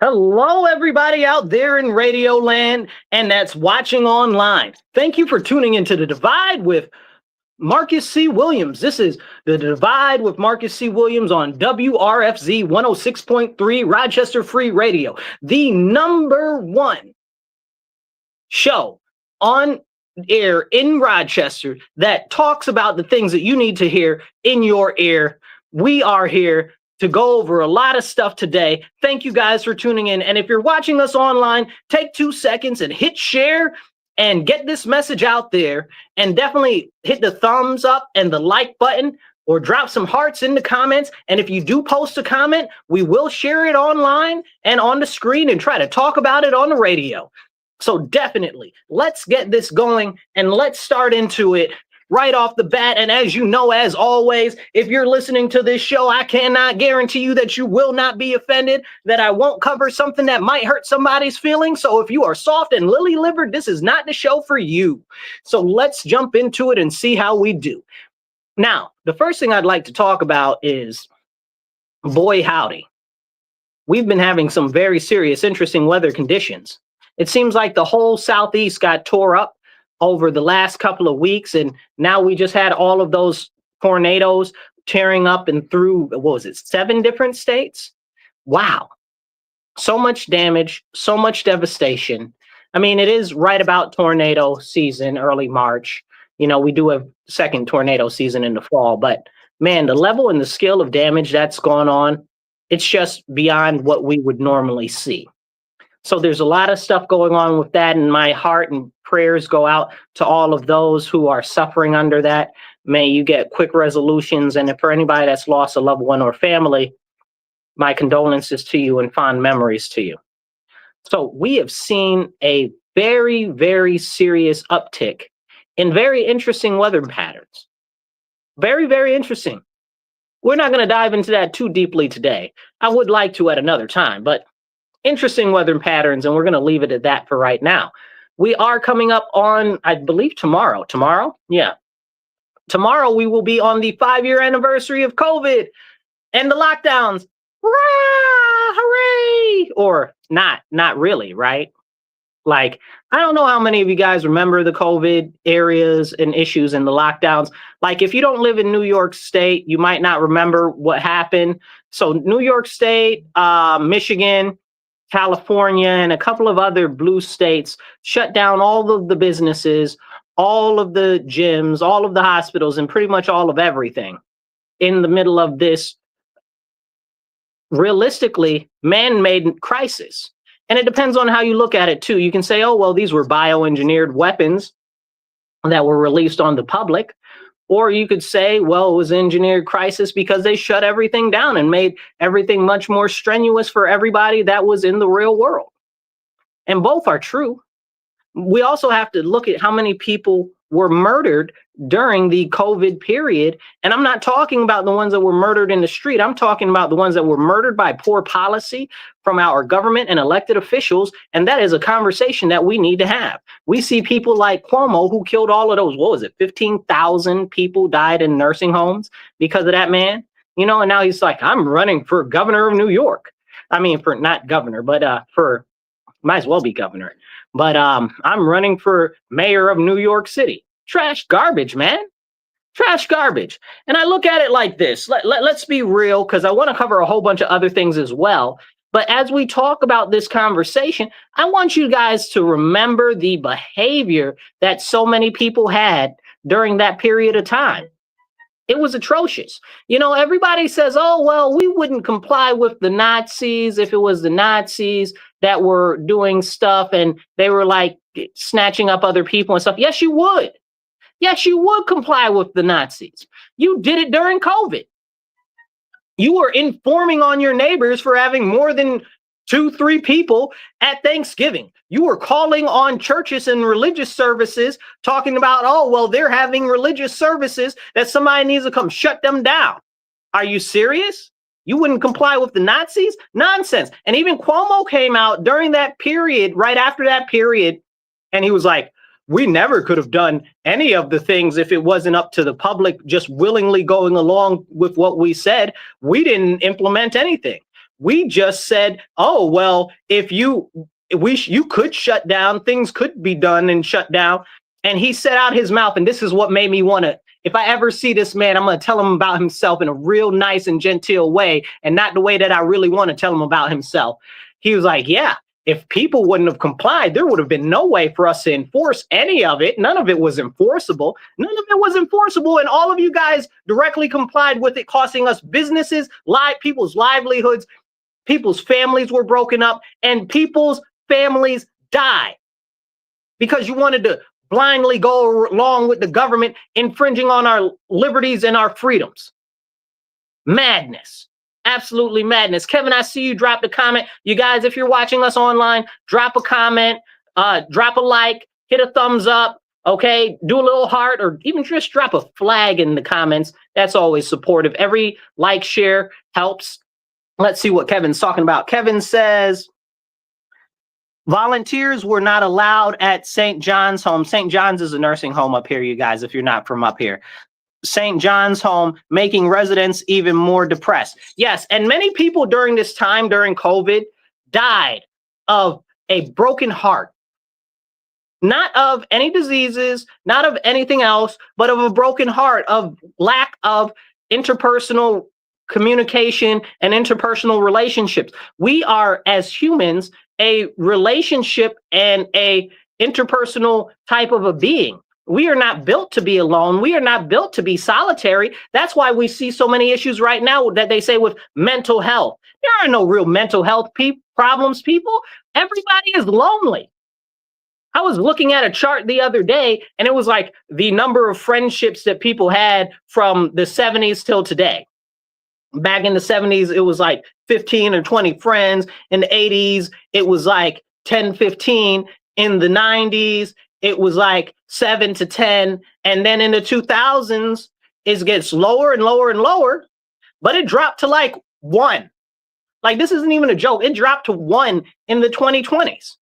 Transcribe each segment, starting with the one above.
Hello, everybody out there in Radio Land and that's watching online. Thank you for tuning into The Divide with Marcus C. Williams. This is The Divide with Marcus C. Williams on WRFZ 106.3 Rochester Free Radio, the number one show on air in Rochester that talks about the things that you need to hear in your ear. We are here to go over a lot of stuff today. Thank you guys for tuning in. And if you're watching us online, take 2 seconds and hit share and get this message out there. And definitely hit the thumbs up and the like button or drop some hearts in the comments. And if you do post a comment, we will share it online and on the screen and try to talk about it on the radio. So definitely, let's get this going and let's start into it right off the bat. And as you know, as always, if you're listening to this show, I cannot guarantee you that you will not be offended, that I won't cover something that might hurt somebody's feelings. So if you are soft and lily-livered, this is not the show for you. So let's jump into it and see how we do. Now, the first thing I'd like to talk about is, boy howdy, we've been having some very serious, interesting weather conditions. It seems like the whole Southeast got tore up over the last couple of weeks, and now we just had all of those tornadoes tearing up and through, what was it, 7 different states? Wow. So much damage, so much devastation. I mean, it is right about tornado season, early March. You know, we do have second tornado season in the fall, but man, the level and the scale of damage that's gone on, it's just beyond what we would normally see. So there's a lot of stuff going on with that, and my heart and prayers go out to all of those who are suffering under that. May you get quick resolutions, and for anybody that's lost a loved one or family, my condolences to you and fond memories to you. So we have seen a very, very serious uptick in very interesting weather patterns. Very, very interesting. We're not going to dive into that too deeply today. I would like to at another time, but interesting weather patterns, and we're going to leave it at that for right now. We are coming up on, I believe, tomorrow. Tomorrow? Yeah. Tomorrow we will be on the 5-year anniversary of COVID and the lockdowns. Hurrah! Hooray! Or not really, right? Like, I don't know how many of you guys remember the COVID areas and issues and the lockdowns. Like, if you don't live in New York State, you might not remember what happened. So New York State, Michigan, California, and a couple of other blue states shut down all of the businesses, all of the gyms, all of the hospitals, and pretty much all of everything in the middle of this realistically man-made crisis. And it depends on how you look at it too. You can say, oh, well, these were bioengineered weapons that were released on the public. Or you could say, well, it was an engineered crisis because they shut everything down and made everything much more strenuous for everybody that was in the real world. And both are true. We also have to look at how many people were murdered during the COVID period. And I'm not talking about the ones that were murdered in the street. I'm talking about the ones that were murdered by poor policy from our government and elected officials. And that is a conversation that we need to have. We see people like Cuomo who killed all of those, what was it, 15,000 people died in nursing homes because of that man. You know, and now he's like, I'm running for governor of New York. I mean, for not governor, but for, might as well be governor. But I'm running for mayor of New York City. Trash garbage, man. Trash garbage. And I look at it like this. Let's be real, because I want to cover a whole bunch of other things as well. But as we talk about this conversation, I want you guys to remember the behavior that so many people had during that period of time. It was atrocious. You know, everybody says, oh, well, we wouldn't comply with the Nazis if it was the Nazis that were doing stuff and they were like snatching up other people and stuff. Yes, you would. Yes, you would comply with the Nazis. You did it during COVID. You were informing on your neighbors for having more than 2-3 people at Thanksgiving. You were calling on churches and religious services talking about, oh, well, they're having religious services that somebody needs to come shut them down. Are you serious? You wouldn't comply with the Nazis? Nonsense. And even Cuomo came out during that period, right after that period, and he was like, we never could have done any of the things if it wasn't up to the public just willingly going along with what we said. We didn't implement anything. We just said, oh, well, if you could shut down, things could be done and shut down. And he set out his mouth, and this is what made me want to, if I ever see this man, I'm going to tell him about himself in a real nice and genteel way, and not the way that I really want to tell him about himself. He was like, yeah, if people wouldn't have complied, there would have been no way for us to enforce any of it. None of it was enforceable. None of it was enforceable. And all of you guys directly complied with it, costing us businesses, people's livelihoods, people's families were broken up, and people's families died because you wanted to blindly go along with the government infringing on our liberties and our freedoms. Madness. Absolutely madness. Kevin, I see you dropped a comment. You guys, if you're watching us online, drop a comment, drop a like, hit a thumbs up, okay? Do a little heart, or even just drop a flag in the comments. That's always supportive. Every like, share helps. Let's see what Kevin's talking about. Kevin says, volunteers were not allowed at St. John's home. St. John's is a nursing home up here, you guys, if you're not from up here. St. John's home, making residents even more depressed. Yes, and many people during this time, during COVID, died of a broken heart. Not of any diseases, not of anything else, but of a broken heart, of lack of interpersonal communication and interpersonal relationships. We are, as humans, a relationship and a interpersonal type of a being. We are not built to be alone. We are not built to be solitary. That's why we see so many issues right now that they say with mental health. There are no real mental health problems, people. Everybody is lonely. I was looking at a chart the other day, and it was like the number of friendships that people had from the 70s till today. Back in the 70s, it was like 15 or 20 friends. In the 80s, it was like 10, 15. In the 90s, it was like 7 to 10. And then in the 2000s, it gets lower and lower and lower, but it dropped to like 1. Like, this isn't even a joke. It dropped to 1 in the 2020s.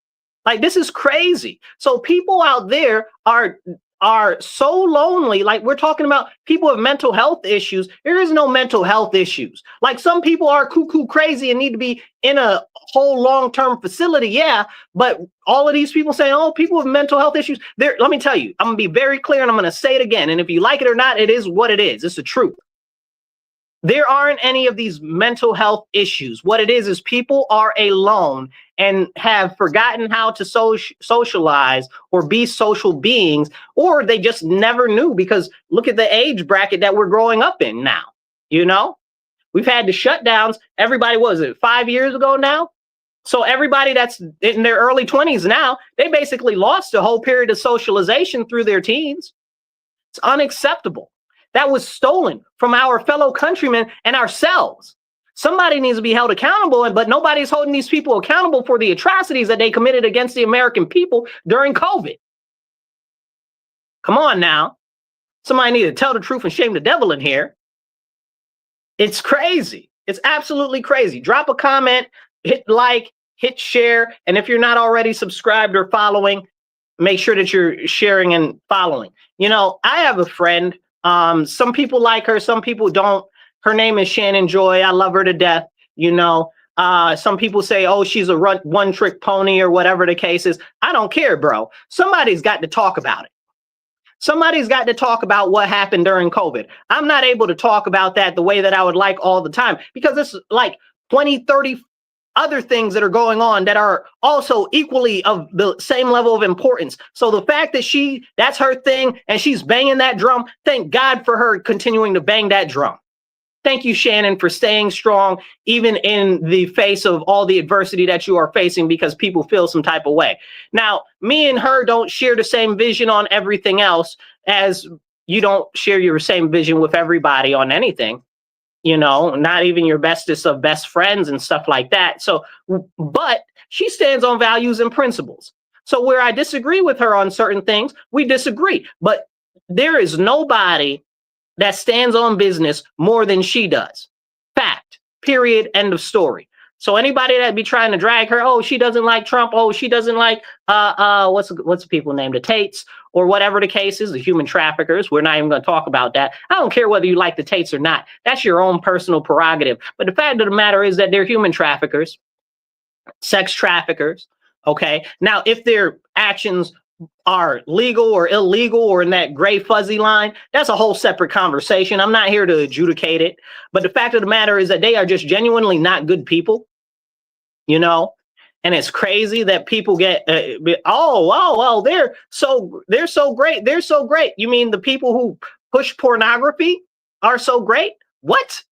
Like, this is crazy. So people out there are so lonely. Like, we're talking about people with mental health issues. There is no mental health issues. Like, some people are cuckoo crazy and need to be in a whole long-term facility. Yeah. But all of these people saying, oh, people with mental health issues, let me tell you, I'm going to be very clear, and I'm going to say it again. And if you like it or not, it is what it is. It's the truth. There aren't any of these mental health issues. What it is people are alone and have forgotten how to socialize or be social beings, or they just never knew, because look at the age bracket that we're growing up in now. You know, we've had the shutdowns. Everybody, was it 5 years ago now? So everybody that's in their early 20s now, they basically lost a whole period of socialization through their teens. It's unacceptable. That was stolen from our fellow countrymen and ourselves. Somebody needs to be held accountable, but nobody's holding these people accountable for the atrocities that they committed against the American people during COVID. Come on now. Somebody need to tell the truth and shame the devil in here. It's crazy. It's absolutely crazy. Drop a comment, hit like, hit share, and if you're not already subscribed or following, make sure that you're sharing and following. You know, I have a friend. Some people like her, some people don't. Her name is Shannon Joy. I love her to death. You know, some people say, oh, she's a one-trick pony or whatever the case is. I don't care, bro. Somebody's got to talk about it. Somebody's got to talk about what happened during COVID. I'm not able to talk about that the way that I would like all the time, because it's like 20, 30 other things that are going on that are also equally of the same level of importance. So the fact that that's her thing and she's banging that drum, thank God for her continuing to bang that drum. Thank you, Shannon, for staying strong, even in the face of all the adversity that you are facing, because people feel some type of way. Now, me and her don't share the same vision on everything else, as you don't share your same vision with everybody on anything. You know, not even your bestest of best friends and stuff like that. So, but she stands on values and principles. So where I disagree with her on certain things, we disagree. But there is nobody that stands on business more than she does. Fact, period, end of story. So anybody that be trying to drag her, oh, she doesn't like Trump, oh, she doesn't like what's the people named, the Tates, or whatever the case is, the human traffickers. We're not even going to talk about that. I don't care whether you like the Tates or not. That's your own personal prerogative. But the fact of the matter is that they're human traffickers, sex traffickers. Okay. Now, if their actions are legal or illegal or in that gray fuzzy line, that's a whole separate conversation. I'm not here to adjudicate it. But the fact of the matter is that they are just genuinely not good people, you know. And it's crazy that people get well, they're so great, they're so great. You mean the people who push pornography are so great? What?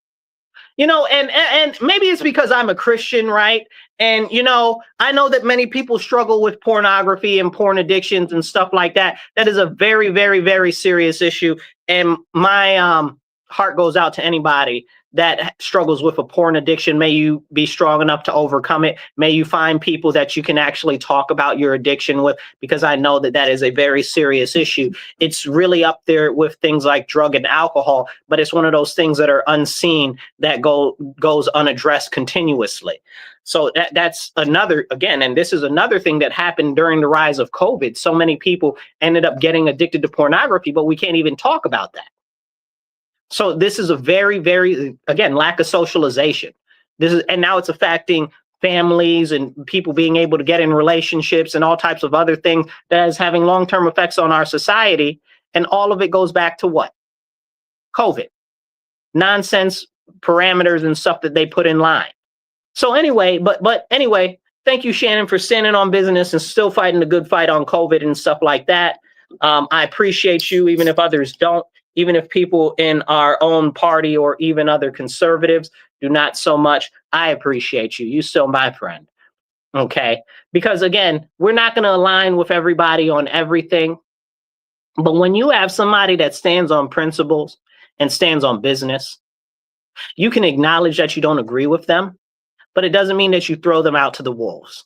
You know, and maybe it's because I'm a Christian, right? And, you know, I know that many people struggle with pornography and porn addictions and stuff like that. That is a very, very, very serious issue. And my heart goes out to anybody that struggles with a porn addiction. May you be strong enough to overcome it. May you find people that you can actually talk about your addiction with, because I know that that is a very serious issue. It's really up there with things like drug and alcohol, but it's one of those things that are unseen that goes unaddressed continuously. So that's another, again, and this is another thing that happened during the rise of COVID. So many people ended up getting addicted to pornography, but we can't even talk about that. So this is a very, very, again, lack of socialization. And now it's affecting families and people being able to get in relationships and all types of other things that is having long-term effects on our society. And all of it goes back to what? COVID. Nonsense parameters and stuff that they put in line. So anyway, but anyway, thank you, Shannon, for standing on business and still fighting the good fight on COVID and stuff like that. I appreciate you, even if others don't. Even if people in our own party or even other conservatives do not so much, I appreciate you. You still my friend. Okay. Because again, we're not going to align with everybody on everything. But when you have somebody that stands on principles and stands on business, you can acknowledge that you don't agree with them, but it doesn't mean that you throw them out to the wolves.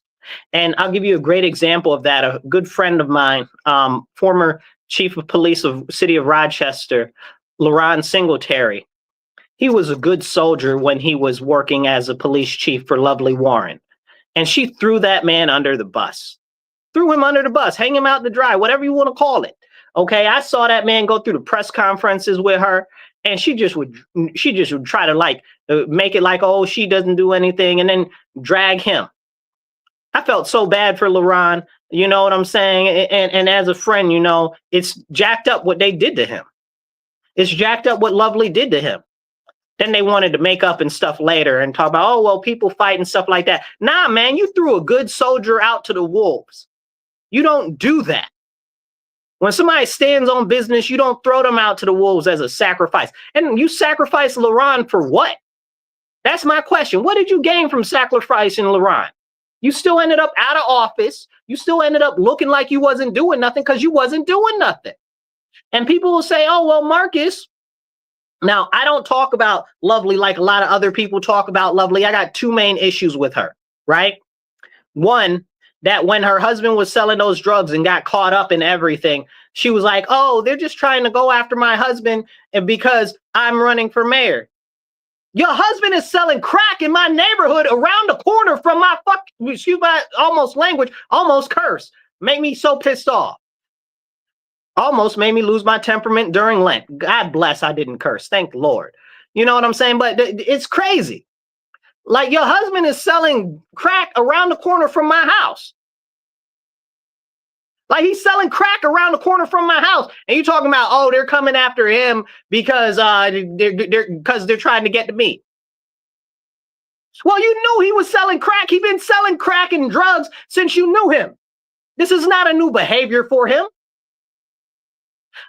And I'll give you a great example of that. A good friend of mine, former Chief of Police of City of Rochester, LaRon Singletary. He was a good soldier when he was working as a police chief for Lovely Warren. And she threw that man under the bus. Threw him under the bus, hang him out to dry, whatever you want to call it. Okay, I saw that man go through the press conferences with her, and she just would try to like make it like, oh, she doesn't do anything, and then drag him. I felt so bad for LaRon, you know what I'm saying? And as a friend, you know, it's jacked up what they did to him. It's jacked up what Lovely did to him. Then they wanted to make up and stuff later and talk about, oh, well, people fight and stuff like that. Nah, man, you threw a good soldier out to the wolves. You don't do that. When somebody stands on business, you don't throw them out to the wolves as a sacrifice. And you sacrifice LaRon for what? That's my question. What did you gain from sacrificing LaRon? You still ended up out of office. You still ended up looking like you wasn't doing nothing because you wasn't doing nothing. And people will say, oh, well, Marcus. Now, I don't talk about Lovely like a lot of other people talk about Lovely. I got two main issues with her, right? One, that when her husband was selling those drugs and got caught up in everything, she was like, oh, they're just trying to go after my husband and because I'm running for mayor. Your husband is selling crack in my neighborhood around the corner from my excuse my almost language, almost curse. Make me so pissed off. Almost made me lose my temperament during Lent. God bless, I didn't curse. Thank the Lord. You know what I'm saying? But it's crazy. Like your husband is selling crack around the corner from my house. Like he's selling crack around the corner from my house. And you're talking about, oh, they're coming after him because they're trying to get to me. Well, you knew he was selling crack. He's been selling crack and drugs since you knew him. This is not a new behavior for him.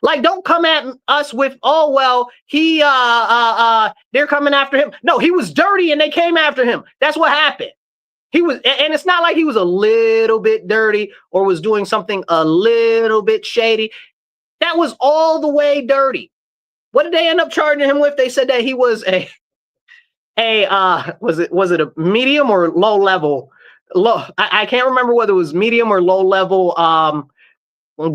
Like, don't come at us with, oh, well, they're coming after him. No, he was dirty and they came after him. That's what happened. He was, and it's not like he was a little bit dirty or was doing something a little bit shady. That was all the way dirty. What did they end up charging him with? They said that he was was it a medium or low level? I can't remember whether it was medium or low level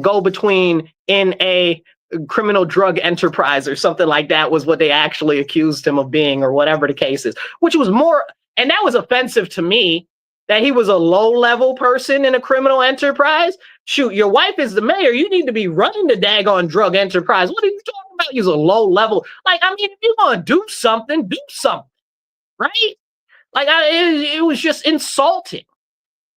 go between in a criminal drug enterprise or something like that was what they actually accused him of being, or whatever the case is, which was more, And that was offensive to me, that he was a low-level person in a criminal enterprise. Shoot, your wife is the mayor. You need to be running the daggone drug enterprise. What are you talking about? He's a low-level. Like, I mean, if you're going to do something, right? Like, it was just insulting.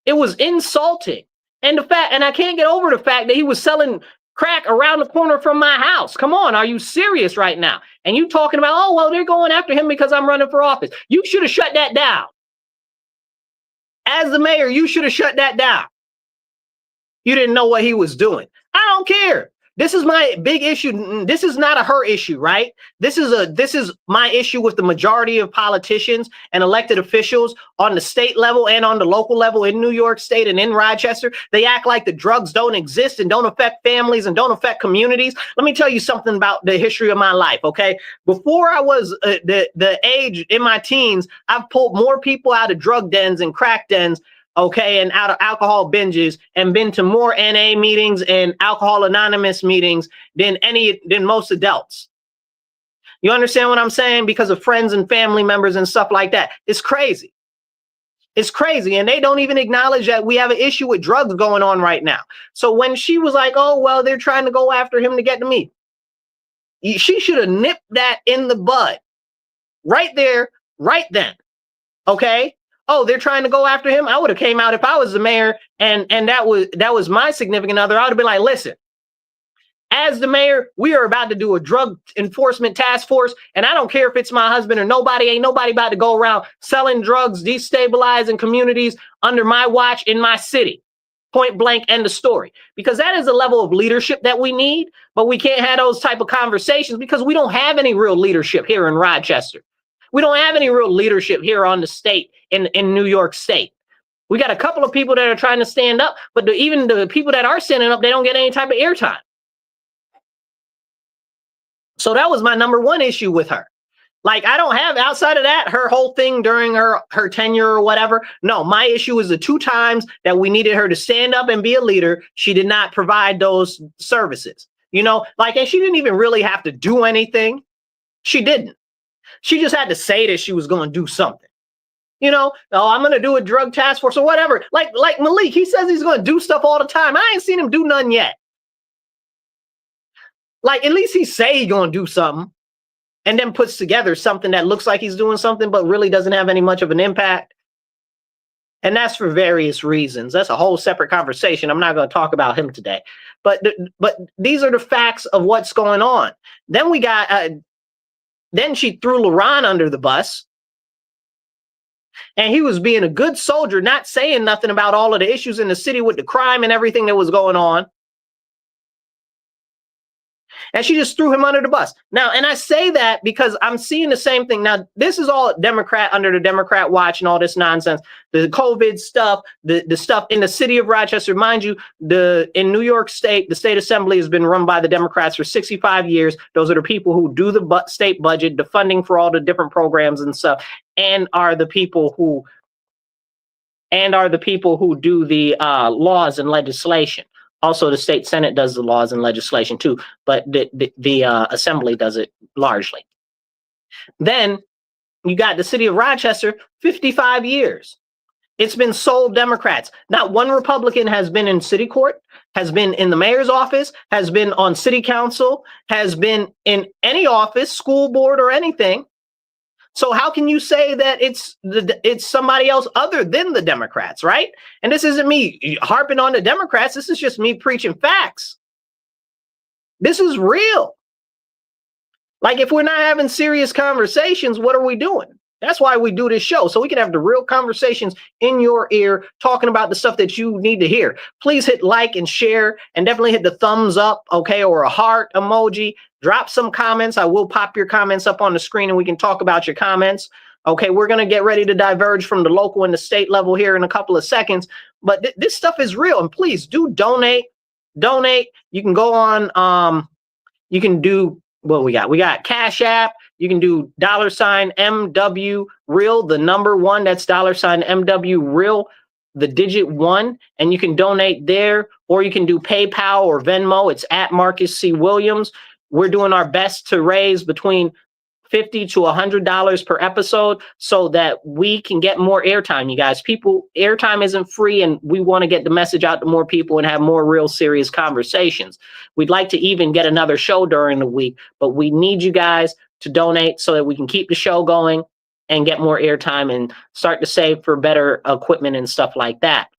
It was insulting. And I can't get over the fact that he was selling crack around the corner from my house. Come on, are you serious right now? And you talking about, oh, well, they're going after him because I'm running for office. You should have shut that down. As the mayor, you should have shut that down. You didn't know what he was doing. I don't care. This is my big issue. This is not a her issue, right? This is my issue with the majority of politicians and elected officials on the state level and on the local level in New York State and in Rochester. They act like the drugs don't exist and don't affect families and don't affect communities. Let me tell you something about the history of my life, okay? Before I was the age in my teens, I've pulled more people out of drug dens and crack dens, okay, and out of alcohol binges, and been to more NA meetings and Alcohol Anonymous meetings than most adults. You understand what I'm saying? Because of friends and family members and stuff like that. It's crazy. It's crazy. And they don't even acknowledge that we have an issue with drugs going on right now. So when she was like, oh, well, they're trying to go after him to get to me, she should have nipped that in the bud right there, right then. Okay? Oh, they're trying to go after him. I would have came out if I was the mayor and that was my significant other. I would have been like, listen, as the mayor, we are about to do a drug enforcement task force. And I don't care if it's my husband or nobody, ain't nobody about to go around selling drugs, destabilizing communities under my watch in my city. Point blank, end of story. Because that is a level of leadership that we need, but we can't have those type of conversations because we don't have any real leadership here in Rochester. We don't have any real leadership here on the state in New York State. We got a couple of people that are trying to stand up, but even the people that are standing up, they don't get any type of airtime. So that was my number one issue with her. Like, I don't have, outside of that, her whole thing during her tenure or whatever. No, my issue is the 2 times that we needed her to stand up and be a leader. She did not provide those services. You know, like, and she didn't even really have to do anything. She didn't. She just had to say that she was going to do something. You know, oh, I'm going to do a drug task force or whatever. Like Malik, he says he's going to do stuff all the time. I ain't seen him do none yet. Like, at least he say he's going to do something and then puts together something that looks like he's doing something, but really doesn't have any much of an impact. And that's for various reasons. That's a whole separate conversation. I'm not going to talk about him today. But these are the facts of what's going on. Then we got... Then she threw LaRon under the bus. And he was being a good soldier, not saying nothing about all of the issues in the city with the crime and everything that was going on. And she just threw him under the bus. Now, and I say that because I'm seeing the same thing. Now, this is all Democrat under the Democrat watch and all this nonsense. The COVID stuff, the stuff in the city of Rochester. Mind you, in New York State, the state assembly has been run by the Democrats for 65 years. Those are the people who do the state budget, the funding for all the different programs and stuff, and are the people who do the laws and legislation. Also, the state Senate does the laws and legislation too, but the assembly does it largely. Then you got the city of Rochester, 55 years. It's been sole Democrats. Not one Republican has been in city court, has been in the mayor's office, has been on city council, has been in any office, school board or anything. So how can you say that it's somebody else other than the Democrats, right? And this isn't me harping on the Democrats. This is just me preaching facts. This is real. Like, if we're not having serious conversations, what are we doing? That's why we do this show, so we can have the real conversations in your ear, talking about the stuff that you need to hear. Please hit like and share, and definitely hit the thumbs up, okay, or a heart emoji. Drop some comments. I will pop your comments up on the screen, and we can talk about your comments. Okay, we're going to get ready to diverge from the local and the state level here in a couple of seconds. But this stuff is real, and please do donate. Donate. You can go on, you can do, what we got? We got Cash App. You can do $MW Real, the number 1. That's $MW Real, the digit 1. And you can donate there, or you can do PayPal or Venmo. It's at Marcus C. Williams. We're doing our best to raise between $50 to $100 per episode so that we can get more airtime, you guys. Airtime isn't free, and we want to get the message out to more people and have more real serious conversations. We'd like to even get another show during the week, but we need you guys to donate so that we can keep the show going and get more airtime and start to save for better equipment and stuff like that.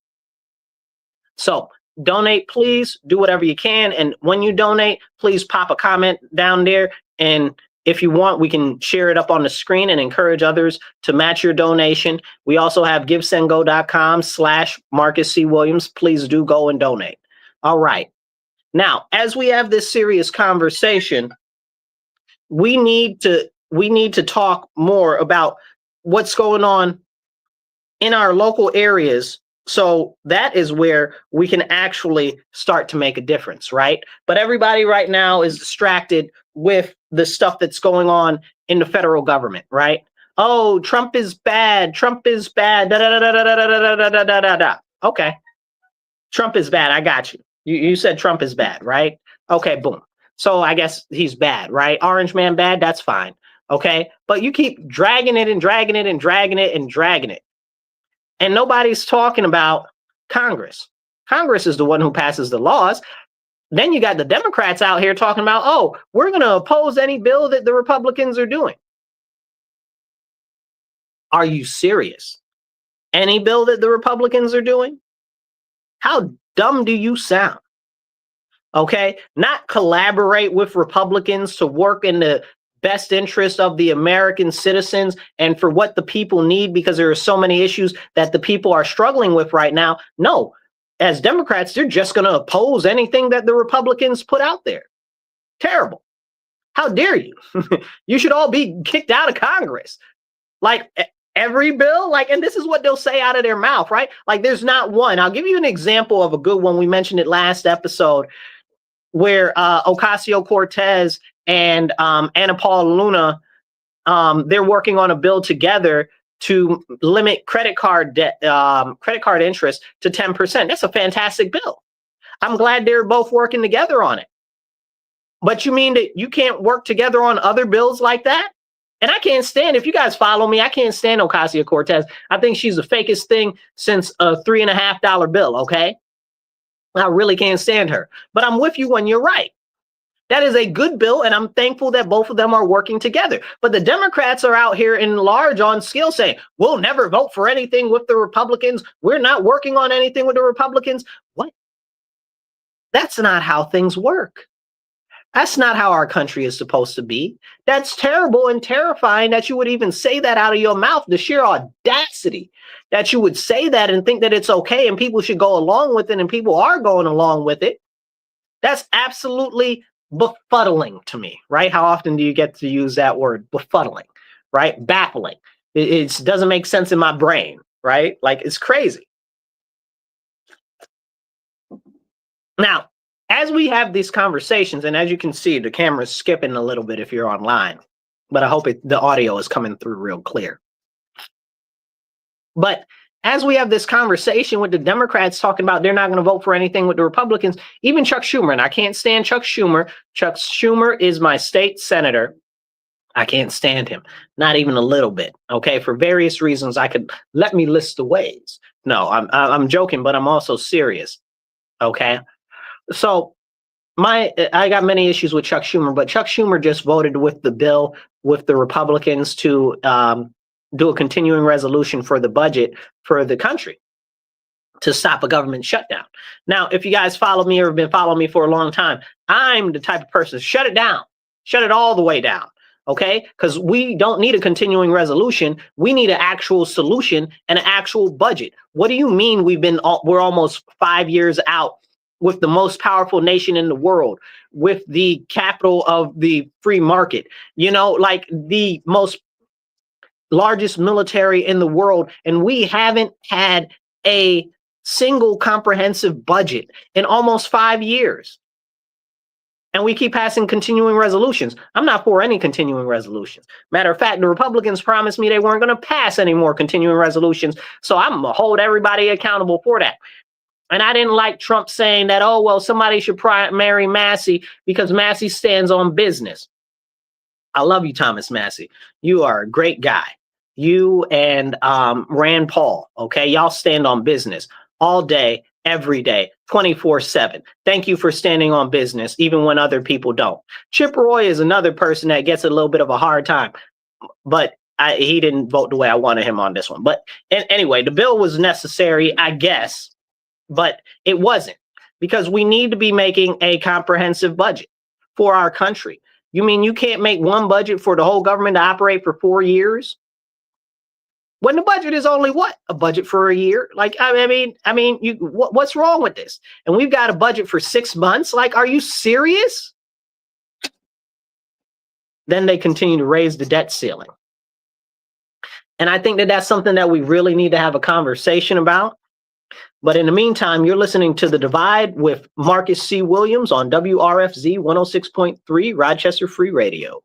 So donate, please. Do whatever you can. And when you donate, please pop a comment down there. And if you want, we can share it up on the screen and encourage others to match your donation. We also have givesendgo.com/Marcus C. Williams. Please do go and donate. All right. Now, as we have this serious conversation, we need to talk more about what's going on in our local areas. So that is where we can actually start to make a difference, right? But everybody right now is distracted with the stuff that's going on in the federal government, right? Oh, Trump is bad. Trump is bad. Da, da, da, da, da, da, da, da, da, da, da. Okay. Trump is bad. I got you. You said Trump is bad, right? Okay, boom. So I guess he's bad, right? Orange man bad, that's fine. Okay. But you keep dragging it and dragging it and dragging it and dragging it. And nobody's talking about Congress. Congress is the one who passes the laws. Then you got the Democrats out here talking about, oh, we're going to oppose any bill that the Republicans are doing. Are you serious? Any bill that the Republicans are doing? How dumb do you sound? Okay, not collaborate with Republicans to work in the best interest of the American citizens and for what the people need, because there are so many issues that the people are struggling with right now. No, as Democrats, they're just going to oppose anything that the Republicans put out there. Terrible. How dare you? You should all be kicked out of Congress. Like every bill, like, and this is what they'll say out of their mouth, right? Like there's not one. I'll give you an example of a good one. We mentioned it last episode where Ocasio-Cortez and Anna Paula Luna, they're working on a bill together to limit credit card debt, credit card interest to 10%. That's a fantastic bill. I'm glad they're both working together on it. But you mean that you can't work together on other bills like that? And I can't stand, if you guys follow me, I can't stand Ocasio-Cortez. I think she's the fakest thing since a $3.50 bill, okay? I really can't stand her. But I'm with you when you're right. That is a good bill, and I'm thankful that both of them are working together. But the Democrats are out here in large on scale saying, we'll never vote for anything with the Republicans. We're not working on anything with the Republicans. What? That's not how things work. That's not how our country is supposed to be. That's terrible and terrifying that you would even say that out of your mouth, the sheer audacity that you would say that and think that it's okay and people should go along with it, and people are going along with it. That's absolutely befuddling to me, right? How often do you get to use that word, befuddling, right? Baffling. It doesn't make sense in my brain, right? Like it's crazy. Now, as we have these conversations, and as you can see, the camera's skipping a little bit if you're online, but I hope the audio is coming through real clear. But as we have this conversation with the Democrats talking about they're not going to vote for anything with the Republicans, even Chuck Schumer, and I can't stand Chuck Schumer. Chuck Schumer is my state senator. I can't stand him, not even a little bit. Okay, for various reasons, let me list the ways. No, I'm joking, but I'm also serious. Okay. So I got many issues with Chuck Schumer, but Chuck Schumer just voted with the bill with the Republicans to do a continuing resolution for the budget for the country to stop a government shutdown. Now, if you guys follow me or have been following me for a long time, I'm the type of person, shut it down, shut it all the way down. Okay, because we don't need a continuing resolution. We need an actual solution and an actual budget. What do you mean we're almost 5 years out with the most powerful nation in the world, with the capital of the free market, like the most largest military in the world, and we haven't had a single comprehensive budget in almost 5 years. And we keep passing continuing resolutions. I'm not for any continuing resolutions. Matter of fact, the Republicans promised me they weren't going to pass any more continuing resolutions. So I'm going to hold everybody accountable for that. And I didn't like Trump saying that, oh, well, somebody should marry Massey because Massey stands on business. I love you, Thomas Massey. You are a great guy. You and Rand Paul, okay? Y'all stand on business all day, every day, 24/7. Thank you for standing on business, even when other people don't. Chip Roy is another person that gets a little bit of a hard time, but he didn't vote the way I wanted him on this one. But anyway, the bill was necessary, I guess, but it wasn't, because we need to be making a comprehensive budget for our country. You mean you can't make one budget for the whole government to operate for 4 years? When the budget is only what? A budget for a year? Like, what's wrong with this? And we've got a budget for 6 months? Like, are you serious? Then they continue to raise the debt ceiling. And I think that that's something that we really need to have a conversation about. But in the meantime, you're listening to The Divide with Marcus C. Williams on WRFZ 106.3 Rochester Free Radio.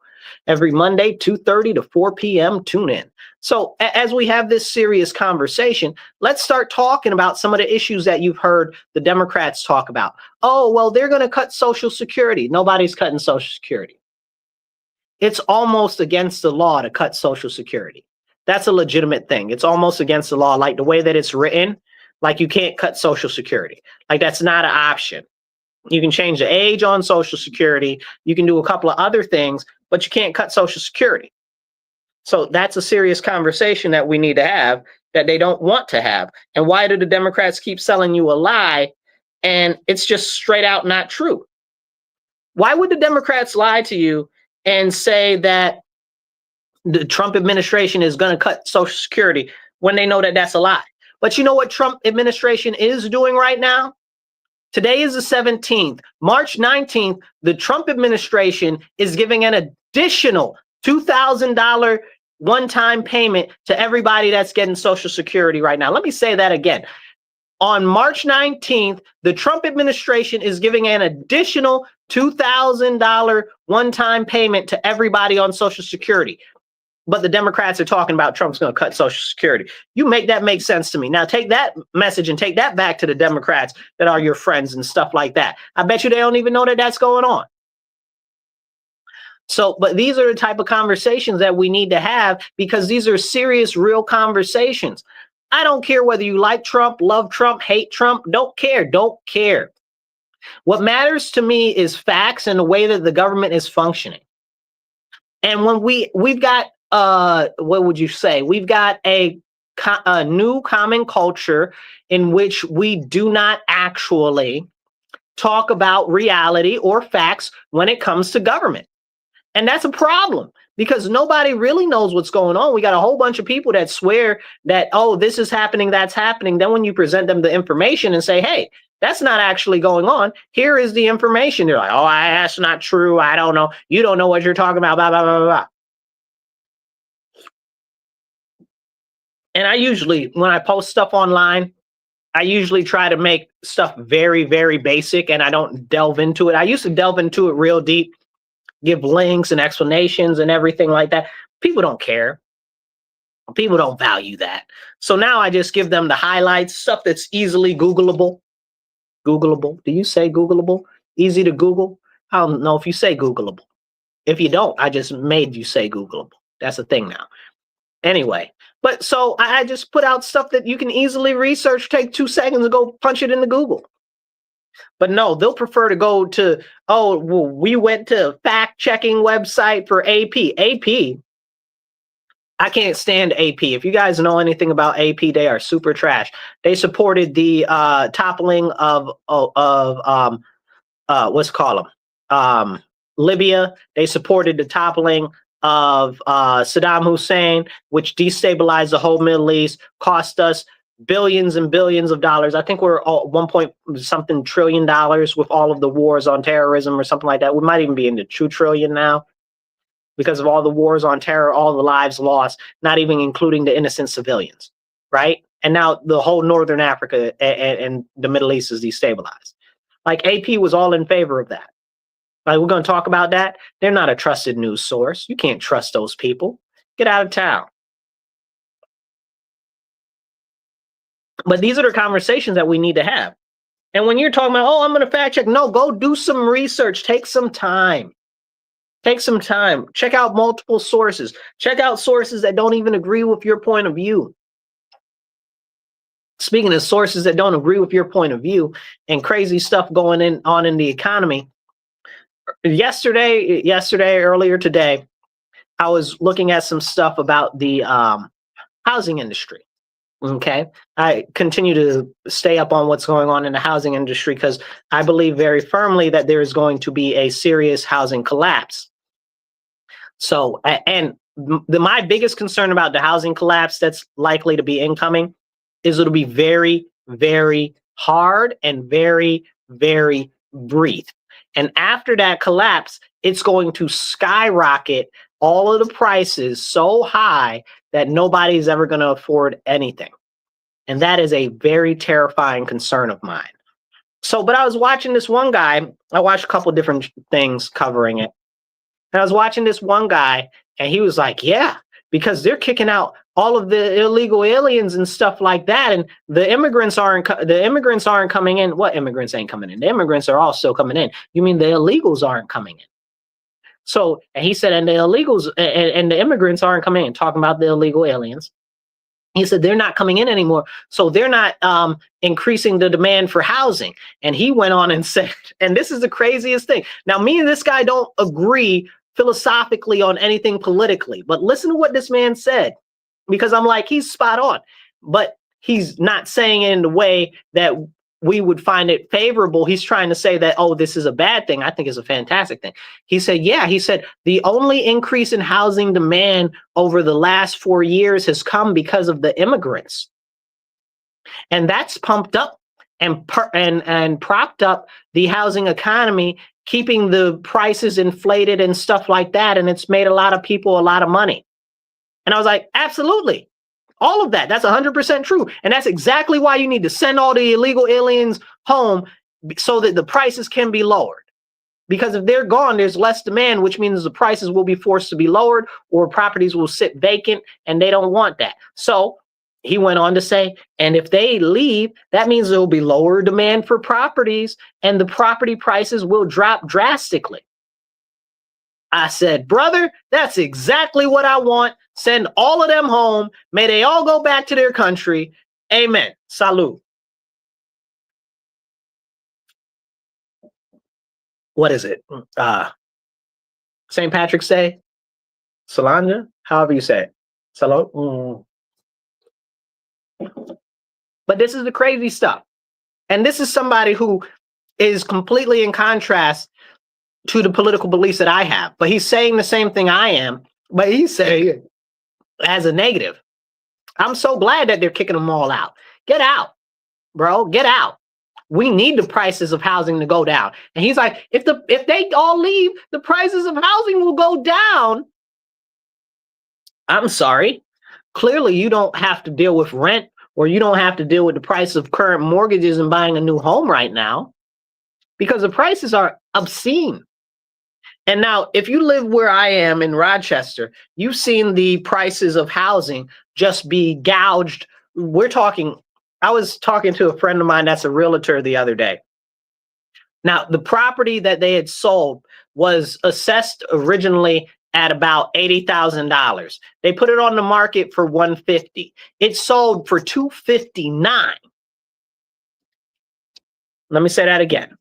Every Monday, 2:30 to 4 p.m. Tune in. So as we have this serious conversation, let's start talking about some of the issues that you've heard the Democrats talk about. Oh, well, they're going to cut Social Security. Nobody's cutting Social Security. It's almost against the law to cut Social Security. That's a legitimate thing. It's almost against the law, like the way that it's written. Like, you can't cut Social Security. Like, that's not an option. You can change the age on Social Security. You can do a couple of other things, but you can't cut Social Security. So that's a serious conversation that we need to have, that they don't want to have. And why do the Democrats keep selling you a lie? And it's just straight out not true. Why would the Democrats lie to you and say that the Trump administration is going to cut Social Security when they know that that's a lie? But you know what Trump administration is doing right now? Today is the 17th. March 19th, the Trump administration is giving an additional $2,000 one-time payment to everybody that's getting Social Security right now. Let me say that again. On March 19th, the Trump administration is giving an additional $2,000 one-time payment to everybody on Social Security. But the Democrats are talking about Trump's going to cut Social Security. You make that make sense to me. Now take that message and take that back to the Democrats that are your friends and stuff like that. I bet you they don't even know that that's going on. So, but these are the type of conversations that we need to have, because these are serious, real conversations. I don't care whether you like Trump, love Trump, hate Trump. Don't care. What matters to me is facts and the way that the government is functioning. And when we've got what would you say? We've got a new common culture in which we do not actually talk about reality or facts when it comes to government. And that's a problem, because nobody really knows what's going on. We got a whole bunch of people that swear that, oh, this is happening, that's happening. Then when you present them the information and say, hey, that's not actually going on, here is the information, they're like, oh, that's not true. I don't know. You don't know what you're talking about, blah, blah, blah, blah. And I usually, when I post stuff online, I usually try to make stuff very, very basic, and I don't delve into it. I used to delve into it real deep, give links and explanations and everything like that. People don't care. People don't value that. So now I just give them the highlights, stuff that's easily Googleable. Googleable. Do you say Googleable? Easy to Google? I don't know if you say Googleable. If you don't, I just made you say Googleable. That's a thing now. Anyway, but so I just put out stuff that you can easily research, take 2 seconds and go punch it into Google. But no, they'll prefer to go to, oh, well, we went to a fact-checking website for AP. AP, I can't stand AP. If you guys know anything about AP, they are super trash. They supported the toppling of what's it called them? Libya. They supported the toppling of Saddam Hussein, which destabilized the whole Middle East, cost us billions and billions of dollars. I think we're all 1 trillion with all of the wars on terrorism or something like that. We might even be into 2 trillion now because of all the wars on terror, all the lives lost, not even including the innocent civilians, right? And now the whole Northern Africa and the Middle East is destabilized. Like, AP was all in favor of that. Like, we're going to talk about that. They're not a trusted news source. You can't trust those people. Get out of town. But these are the conversations that we need to have. And when you're talking about, oh, I'm going to fact check, no, go do some research. Take some time. Take some time. Check out multiple sources. Check out sources that don't even agree with your point of view. Speaking of sources that don't agree with your point of view and crazy stuff going on in the economy. Earlier today, I was looking at some stuff about the housing industry. Okay. I continue to stay up on what's going on in the housing industry because I believe very firmly that there is going to be a serious housing collapse. So, my biggest concern about the housing collapse that's likely to be incoming is it'll be very, very hard and very, very brief. And after that collapse, it's going to skyrocket all of the prices so high that nobody's ever going to afford anything. And that is a very terrifying concern of mine. So, but I was watching this one guy. I watched a couple different things covering it. And I was watching this one guy, and he was like, yeah, because they're kicking out all of the illegal aliens and stuff like that. And the immigrants aren't coming in. What immigrants ain't coming in? The immigrants are all still coming in. You mean the illegals aren't coming in? So, and he said, and the illegals and the immigrants aren't coming in, talking about the illegal aliens. He said they're not coming in anymore. So they're not increasing the demand for housing. And he went on and said, and this is the craziest thing. Now, me and this guy don't agree philosophically on anything politically, but listen to what this man said, because I'm like, he's spot on, but he's not saying it in the way that we would find it favorable. He's trying to say that, oh, this is a bad thing. I think it's a fantastic thing. He said, yeah, he said the only increase in housing demand over the last 4 years has come because of the immigrants. And that's pumped up and propped up the housing economy, keeping the prices inflated and stuff like that. And it's made a lot of people a lot of money. And I was like, absolutely. All of that. That's 100% true. And that's exactly why you need to send all the illegal aliens home so that the prices can be lowered. Because if they're gone, there's less demand, which means the prices will be forced to be lowered or properties will sit vacant, and they don't want that. So he went on to say, and if they leave, that means there will be lower demand for properties and the property prices will drop drastically. I said, brother, that's exactly what I want. Send all of them home. May they all go back to their country. Amen. Salud. What is it? St. Patrick's Day? Solange? However you say it. Salud. But this is the crazy stuff. And this is somebody who is completely in contrast to the political beliefs that I have. But he's saying the same thing I am, but he's saying as a negative. I'm so glad that they're kicking them all out. Get out, bro. Get out. We need the prices of housing to go down. And he's like, if they all leave, the prices of housing will go down. I'm sorry. Clearly, you don't have to deal with rent, or you don't have to deal with the price of current mortgages and buying a new home right now, because the prices are obscene. And now, if you live where I am in Rochester, you've seen the prices of housing just be gouged. I was talking to a friend of mine that's a realtor the other day. Now, the property that they had sold was assessed originally at about $80,000. They put it on the market for $150,000. It sold for $259,000. Let me say that again.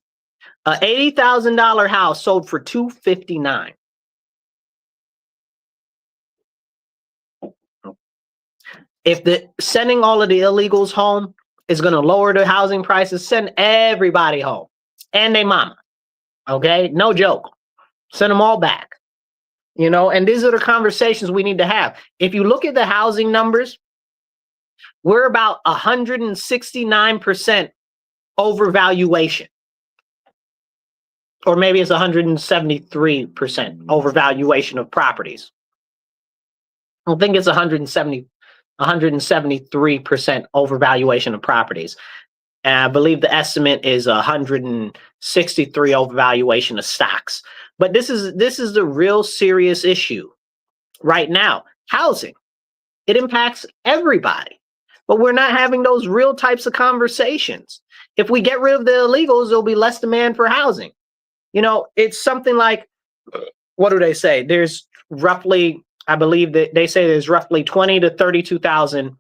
An $80,000 house sold for $259,000. If sending all of the illegals home is going to lower the housing prices, send everybody home and their mama. Okay, no joke. Send them all back. You know, and these are the conversations we need to have. If you look at the housing numbers, we're about 169% overvaluation. Or maybe it's 173% overvaluation of properties. I think it's 173% overvaluation of properties. And I believe the estimate is 163 overvaluation of stocks. But this is the real serious issue right now. Housing. It impacts everybody. But we're not having those real types of conversations. If we get rid of the illegals, there'll be less demand for housing. You know, it's something like what do they say? There's roughly, I believe that they say there's roughly 20 to 32,000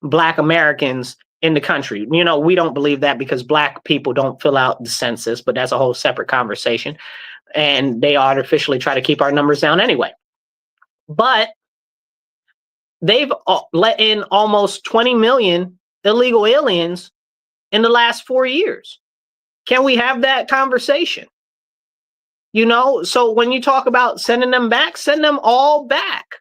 Black Americans in the country. You know, we don't believe that because Black people don't fill out the census, but that's a whole separate conversation. And they artificially try to keep our numbers down anyway. But they've let in almost 20 million illegal aliens in the last 4 years. Can we have that conversation? You know, so when you talk about sending them back, send them all back.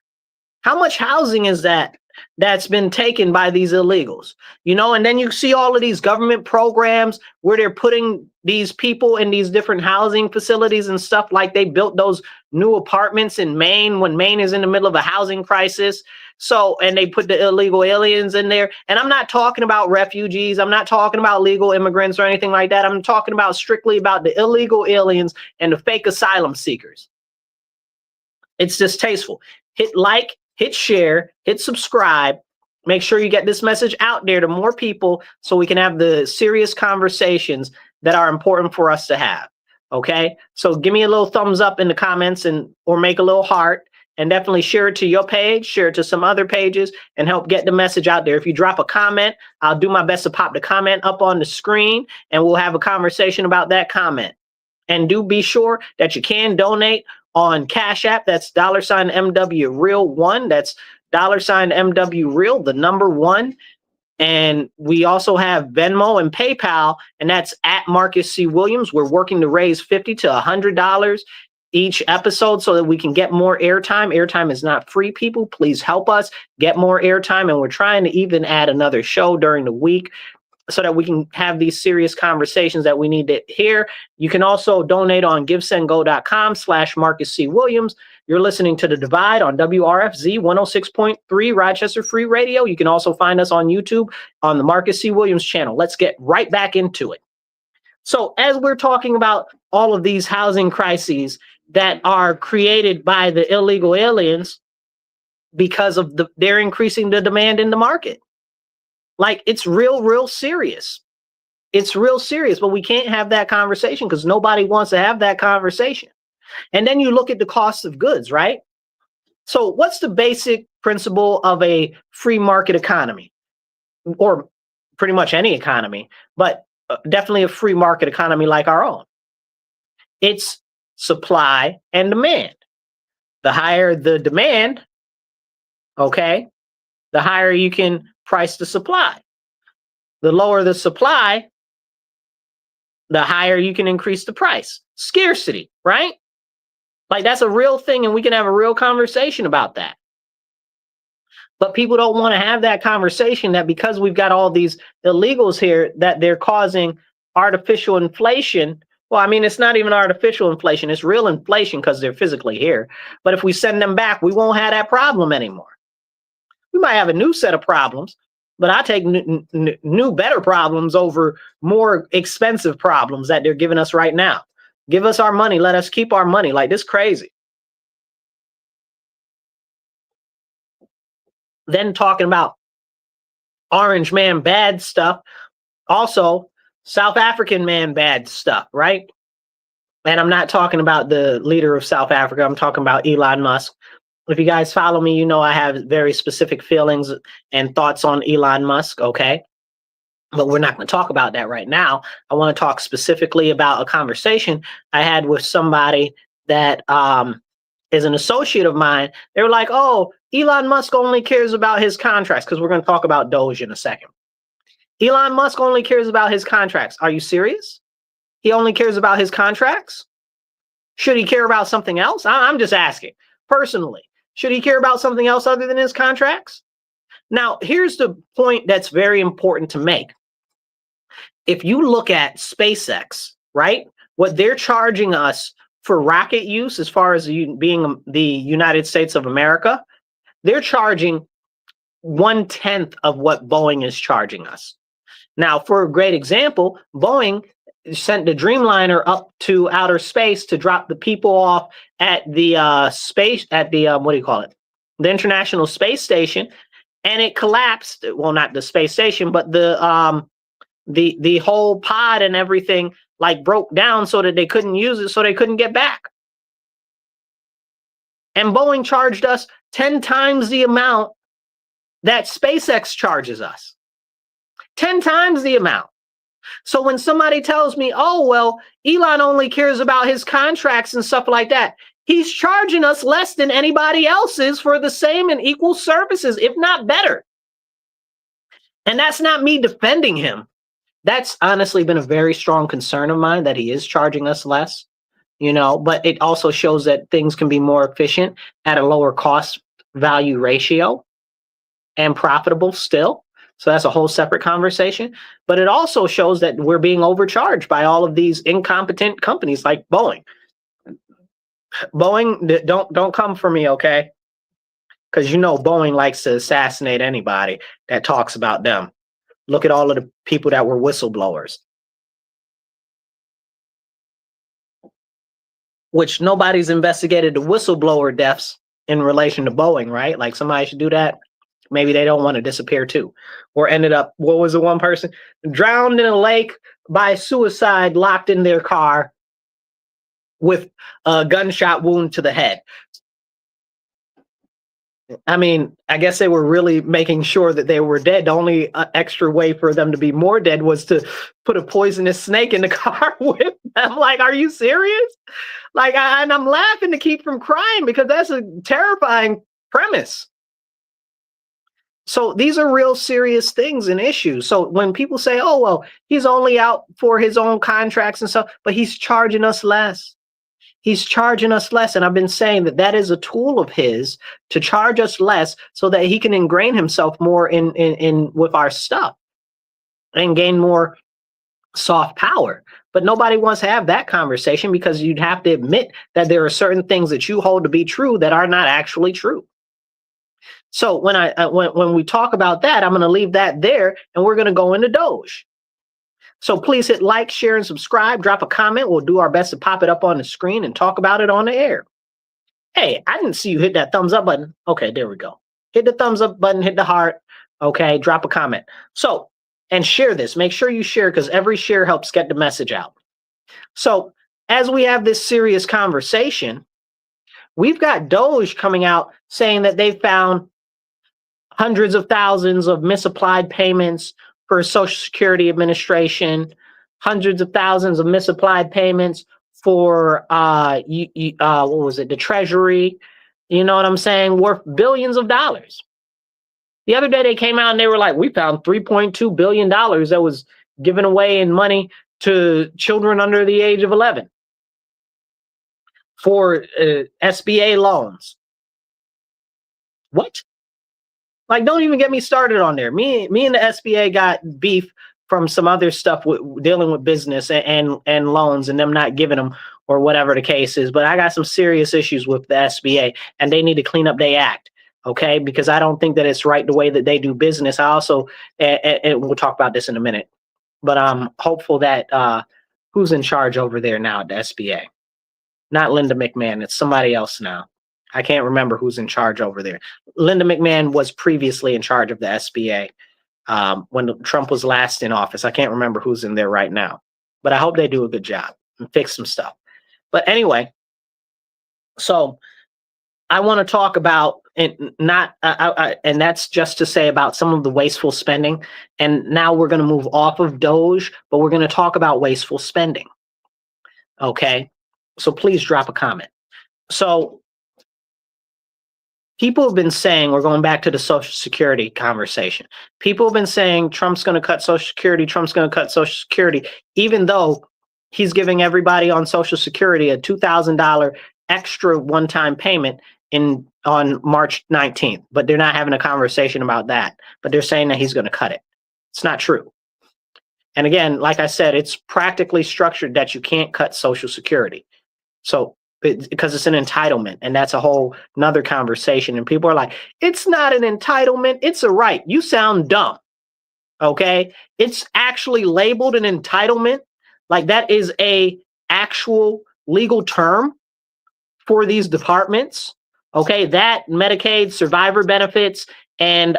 How much housing is that's been taken by these illegals? You know, and then you see all of these government programs where they're putting these people in these different housing facilities and stuff, like they built those new apartments in Maine when Maine is in the middle of a housing crisis. So, and they put the illegal aliens in there. And I'm not talking about refugees. I'm not talking about legal immigrants or anything like that. I'm talking about strictly about the illegal aliens and the fake asylum seekers. It's distasteful. Hit like, hit share, hit subscribe. Make sure you get this message out there to more people so we can have the serious conversations that are important for us to have. Okay, so give me a little thumbs up in the comments or make a little heart, and definitely share it to your page, share it to some other pages, and help get the message out there. If you drop a comment, I'll do my best to pop the comment up on the screen, and we'll have a conversation about that comment. And do be sure that you can donate on Cash App. That's $MW Real 1. That's $MW Real, the number 1. And we also have Venmo and PayPal, and that's at Marcus C. Williams. We're working to raise $50 to $100 each episode so that we can get more airtime. Airtime is not free, people. Please help us get more airtime. And we're trying to even add another show during the week so that we can have these serious conversations that we need to hear. You can also donate on givesendgo.com/Marcus C. Williams. You're listening to The Divide on WRFZ 106.3 Rochester Free Radio. You can also find us on YouTube on the Marcus C. Williams channel. Let's get right back into it. So as we're talking about all of these housing crises that are created by the illegal aliens because of they're increasing the demand in the market. Like, it's real serious. It's real serious, but we can't have that conversation because nobody wants to have that conversation. And then you look at the cost of goods, right? So what's the basic principle of a free market economy, or pretty much any economy, but definitely a free market economy like our own? It's supply and demand. The higher the demand, okay, the higher you can price the supply. The lower the supply, the higher you can increase the price. Scarcity, right? Like, that's a real thing, and we can have a real conversation about that. But people don't want to have that conversation, that because we've got all these illegals here, that they're causing artificial inflation. Well, I mean, it's not even artificial inflation. It's real inflation because they're physically here. But if we send them back, we won't have that problem anymore. We might have a new set of problems, but I take new, better problems over more expensive problems that they're giving us right now. Give us our money. Let us keep our money. Like, this crazy. Then talking about orange man bad stuff. Also, South African man bad stuff, right? And I'm not talking about the leader of South Africa. I'm talking about Elon Musk. If you guys follow me, you know I have very specific feelings and thoughts on Elon Musk, okay? But we're not going to talk about that right now. I want to talk specifically about a conversation I had with somebody that is an associate of mine. They were like, oh, Elon Musk only cares about his contracts, because we're going to talk about Doge in a second. Elon Musk only cares about his contracts. Are you serious? He only cares about his contracts? Should he care about something else? I'm just asking. Personally, should he care about something else other than his contracts? Now, here's the point that's very important to make. If you look at SpaceX, right, what they're charging us for rocket use, as far as being the United States of America, they're charging 1/10 of what Boeing is charging us. Now, for a great example, Boeing sent the Dreamliner up to outer space to drop the people off at the the International Space Station, and it collapsed. Well, not the space station, but the whole pod and everything, like, broke down so that they couldn't use it, so they couldn't get back. And Boeing charged us 10 times the amount that SpaceX charges us. 10 times the amount. So when somebody tells me, oh, well, Elon only cares about his contracts and stuff like that, he's charging us less than anybody else is for the same and equal services, if not better. And that's not me defending him. That's honestly been a very strong concern of mine, that he is charging us less, but it also shows that things can be more efficient at a lower cost value ratio and profitable still. So that's a whole separate conversation. But it also shows that we're being overcharged by all of these incompetent companies like Boeing. Boeing, don't come for me, okay? Because Boeing likes to assassinate anybody that talks about them. Look at all of the people that were whistleblowers, which nobody's investigated the whistleblower deaths in relation to Boeing, right? Like somebody should do that. Maybe they don't want to disappear too. Or ended up, what was the one person? Drowned in a lake by suicide, locked in their car with a gunshot wound to the head. I mean, I guess they were really making sure that they were dead. The only extra way for them to be more dead was to put a poisonous snake in the car with them. Like, are you serious? Like, and I'm laughing to keep from crying because that's a terrifying premise. So these are real serious things and issues. So when people say, oh, well, he's only out for his own contracts and stuff, but he's charging us less. He's charging us less. And I've been saying that that is a tool of his to charge us less so that he can ingrain himself more in with our stuff and gain more soft power. But nobody wants to have that conversation because you'd have to admit that there are certain things that you hold to be true that are not actually true. So when we talk about that, I'm going to leave that there and we're going to go into Doge. So please hit like, share, and subscribe. Drop a comment. We'll do our best to pop it up on the screen and talk about it on the air. Hey, I didn't see you hit that thumbs up button. Okay, there we go. Hit the thumbs up button, hit the heart. Okay, drop a comment. So, and share this. Make sure you share because every share helps get the message out. So as we have this serious conversation, we've got Doge coming out saying that they found hundreds of thousands of misapplied payments for Social Security Administration, hundreds of thousands of misapplied payments for what was it, the Treasury, you know what I'm saying, worth billions of dollars. The other day they came out and they were like, we found $3.2 billion that was given away in money to children under the age of 11 for SBA loans. What? Like, don't even get me started on there. Me and the SBA got beef from some other stuff dealing with business and loans and them not giving them or whatever the case is. But I got some serious issues with the SBA and they need to clean up their act, okay? Because I don't think that it's right the way that they do business. I also, and we'll talk about this in a minute, but I'm hopeful that who's in charge over there now at the SBA? Not Linda McMahon. It's somebody else now. I can't remember who's in charge over there. Linda McMahon was previously in charge of the SBA when Trump was last in office. I can't remember who's in there right now, but I hope they do a good job and fix some stuff. But anyway, so I want to talk about and and that's just to say about some of the wasteful spending. And now we're going to move off of Doge, but we're going to talk about wasteful spending. Okay, so please drop a comment. So people have been saying, we're going back to the Social Security conversation. People have been saying Trump's going to cut Social Security, Trump's going to cut Social Security, even though he's giving everybody on Social Security a $2,000 extra one-time payment on March 19th. But they're not having a conversation about that. But they're saying that he's going to cut it. It's not true. And again, like I said, it's practically structured that you can't cut Social Security. So because it's an entitlement, and that's a whole nother conversation. And people are like, it's not an entitlement, it's a right. You sound dumb. Okay, it's actually labeled an entitlement. Like that is a actual legal term for these departments. Okay, that Medicaid, survivor benefits, and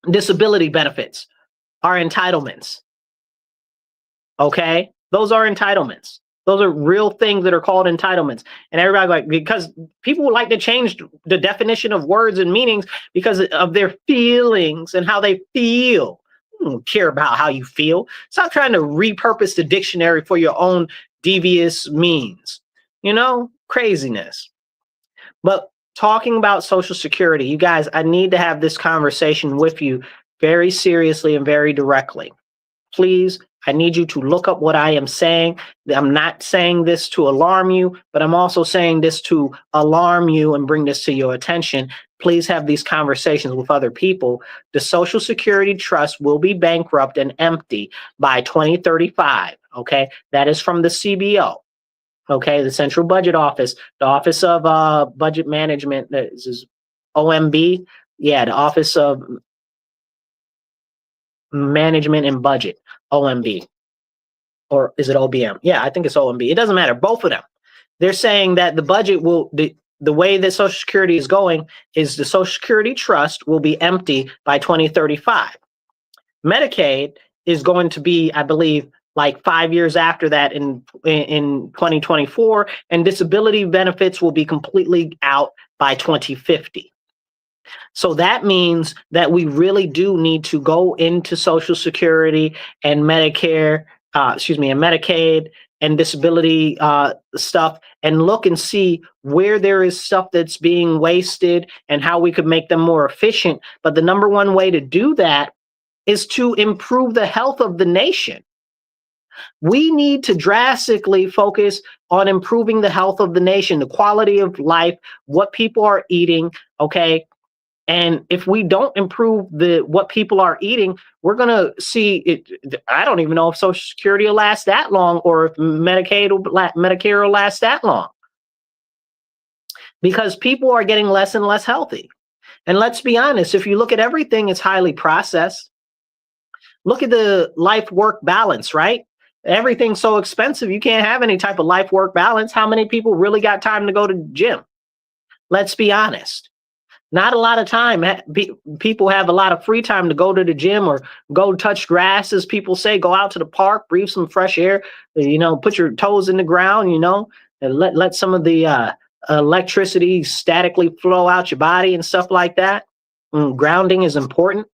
disability benefits are entitlements. Okay, those are entitlements. Those are real things that are called entitlements. And everybody like, because people like to change the definition of words and meanings because of their feelings and how they feel. I don't care about how you feel. Stop trying to repurpose the dictionary for your own devious means. Craziness. But talking about Social Security, you guys, I need to have this conversation with you very seriously and very directly. Please, I need you to look up what I am saying. I'm not saying this to alarm you, but I'm also saying this to alarm you and bring this to your attention. Please have these conversations with other people. The Social Security Trust will be bankrupt and empty by 2035. Okay, that is from the CBO. Okay, the Central Budget Office, the Office of Budget Management. This is OMB. Yeah, the Office of Management and Budget, OMB. Or is it OBM? Yeah, I think it's OMB. It doesn't matter. Both of them. They're saying that the budget will, the way that Social Security is going is the Social Security Trust will be empty by 2035. Medicaid is going to be, I believe, like 5 years after that in 2024, and disability benefits will be completely out by 2050. So that means that we really do need to go into Social Security and Medicare, and Medicaid and disability stuff and look and see where there is stuff that's being wasted and how we could make them more efficient. But the number one way to do that is to improve the health of the nation. We need to drastically focus on improving the health of the nation, the quality of life, what people are eating, okay? And if we don't improve what people are eating, we're going to see it. I don't even know if Social Security will last that long or if Medicare will last that long. Because people are getting less and less healthy. And let's be honest, if you look at everything, it's highly processed. Look at the life-work balance, right? Everything's so expensive, you can't have any type of life-work balance. How many people really got time to go to the gym? Let's be honest. Not a lot of time. People have a lot of free time to go to the gym or go touch grass, as people say, go out to the park, breathe some fresh air, put your toes in the ground, and let some of the electricity statically flow out your body and stuff like that. Grounding is important.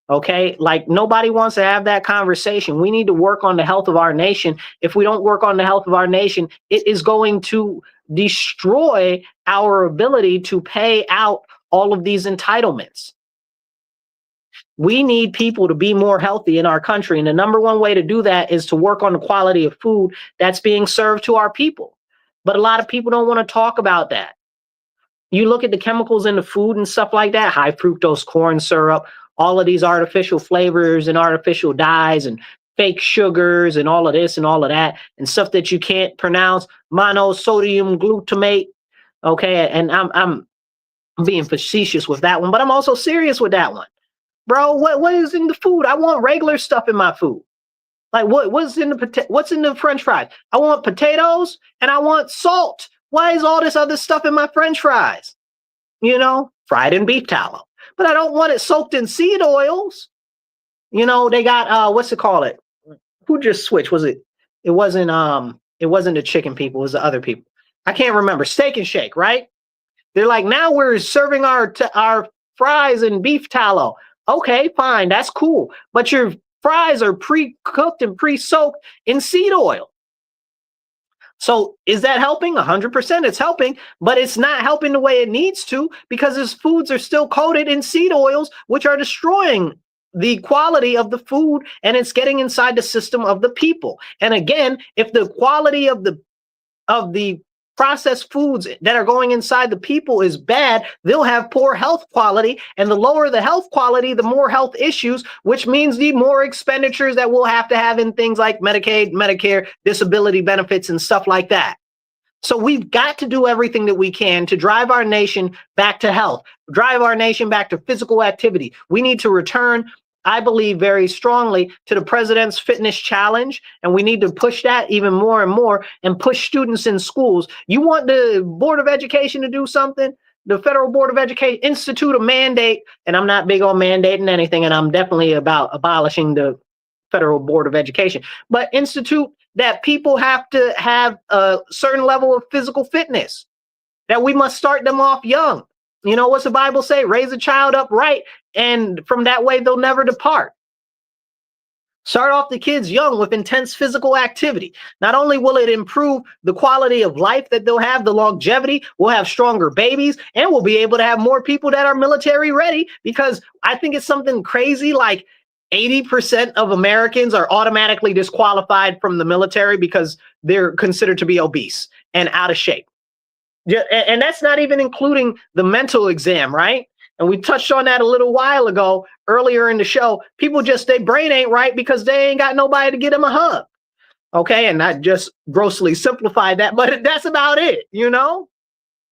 Okay, like nobody wants to have that conversation. We need to work on the health of our nation. If we don't work on the health of our nation, it is going to destroy our ability to pay out all of these entitlements. We need people to be more healthy in our country. And the number one way to do that is to work on the quality of food that's being served to our people. But a lot of people don't want to talk about that. You look at the chemicals in the food and stuff like that, high fructose corn syrup, all of these artificial flavors and artificial dyes and fake sugars and all of this and all of that and stuff that you can't pronounce, monosodium glutamate. Okay, and I'm being facetious with that one, but I'm also serious with that one. Bro, what is in the food? I want regular stuff in my food. Like what's in the French fries? I want potatoes and I want salt. Why is all this other stuff in my French fries? Fried in beef tallow. But I don't want it soaked in seed oils. They got what's it called? Who just switched? It wasn't the chicken people, it was the other people. I can't remember. Steak and Shake, right? They're like, now we're serving our fries in beef tallow. Okay, fine, that's cool. But your fries are pre-cooked and pre-soaked in seed oil. So is that helping? 100% it's helping, but it's not helping the way it needs to because his foods are still coated in seed oils, which are destroying the quality of the food, and it's getting inside the system of the people. And again, if the quality of the processed foods that are going inside the people is bad, they'll have poor health quality, and the lower the health quality, the more health issues, which means the more expenditures that we'll have to have in things like Medicaid, Medicare, disability benefits, and stuff like that. So we've got to do everything that we can to drive our nation back to health, drive our nation back to physical activity. We need to return, I believe very strongly, to the President's Fitness Challenge, and we need to push that even more and more and push students in schools. You want the Board of Education to do something? The Federal Board of Education institute a mandate, and I'm not big on mandating anything, and I'm definitely about abolishing the Federal Board of Education, but institute that people have to have a certain level of physical fitness, that we must start them off young. You know, what's the Bible say? Raise a child up right, and from that way they'll never depart. Start off the kids young with intense physical activity. Not only will it improve the quality of life that they'll have, the longevity, we'll have stronger babies, and we'll be able to have more people that are military ready, because I think it's something crazy like 80% of Americans are automatically disqualified from the military because they're considered to be obese and out of shape. And that's not even including the mental exam, right? And we touched on that a little while ago earlier in the show. People just, their brain ain't right because they ain't got nobody to get them a hug. Okay. And I just grossly simplified that, but that's about it, you know?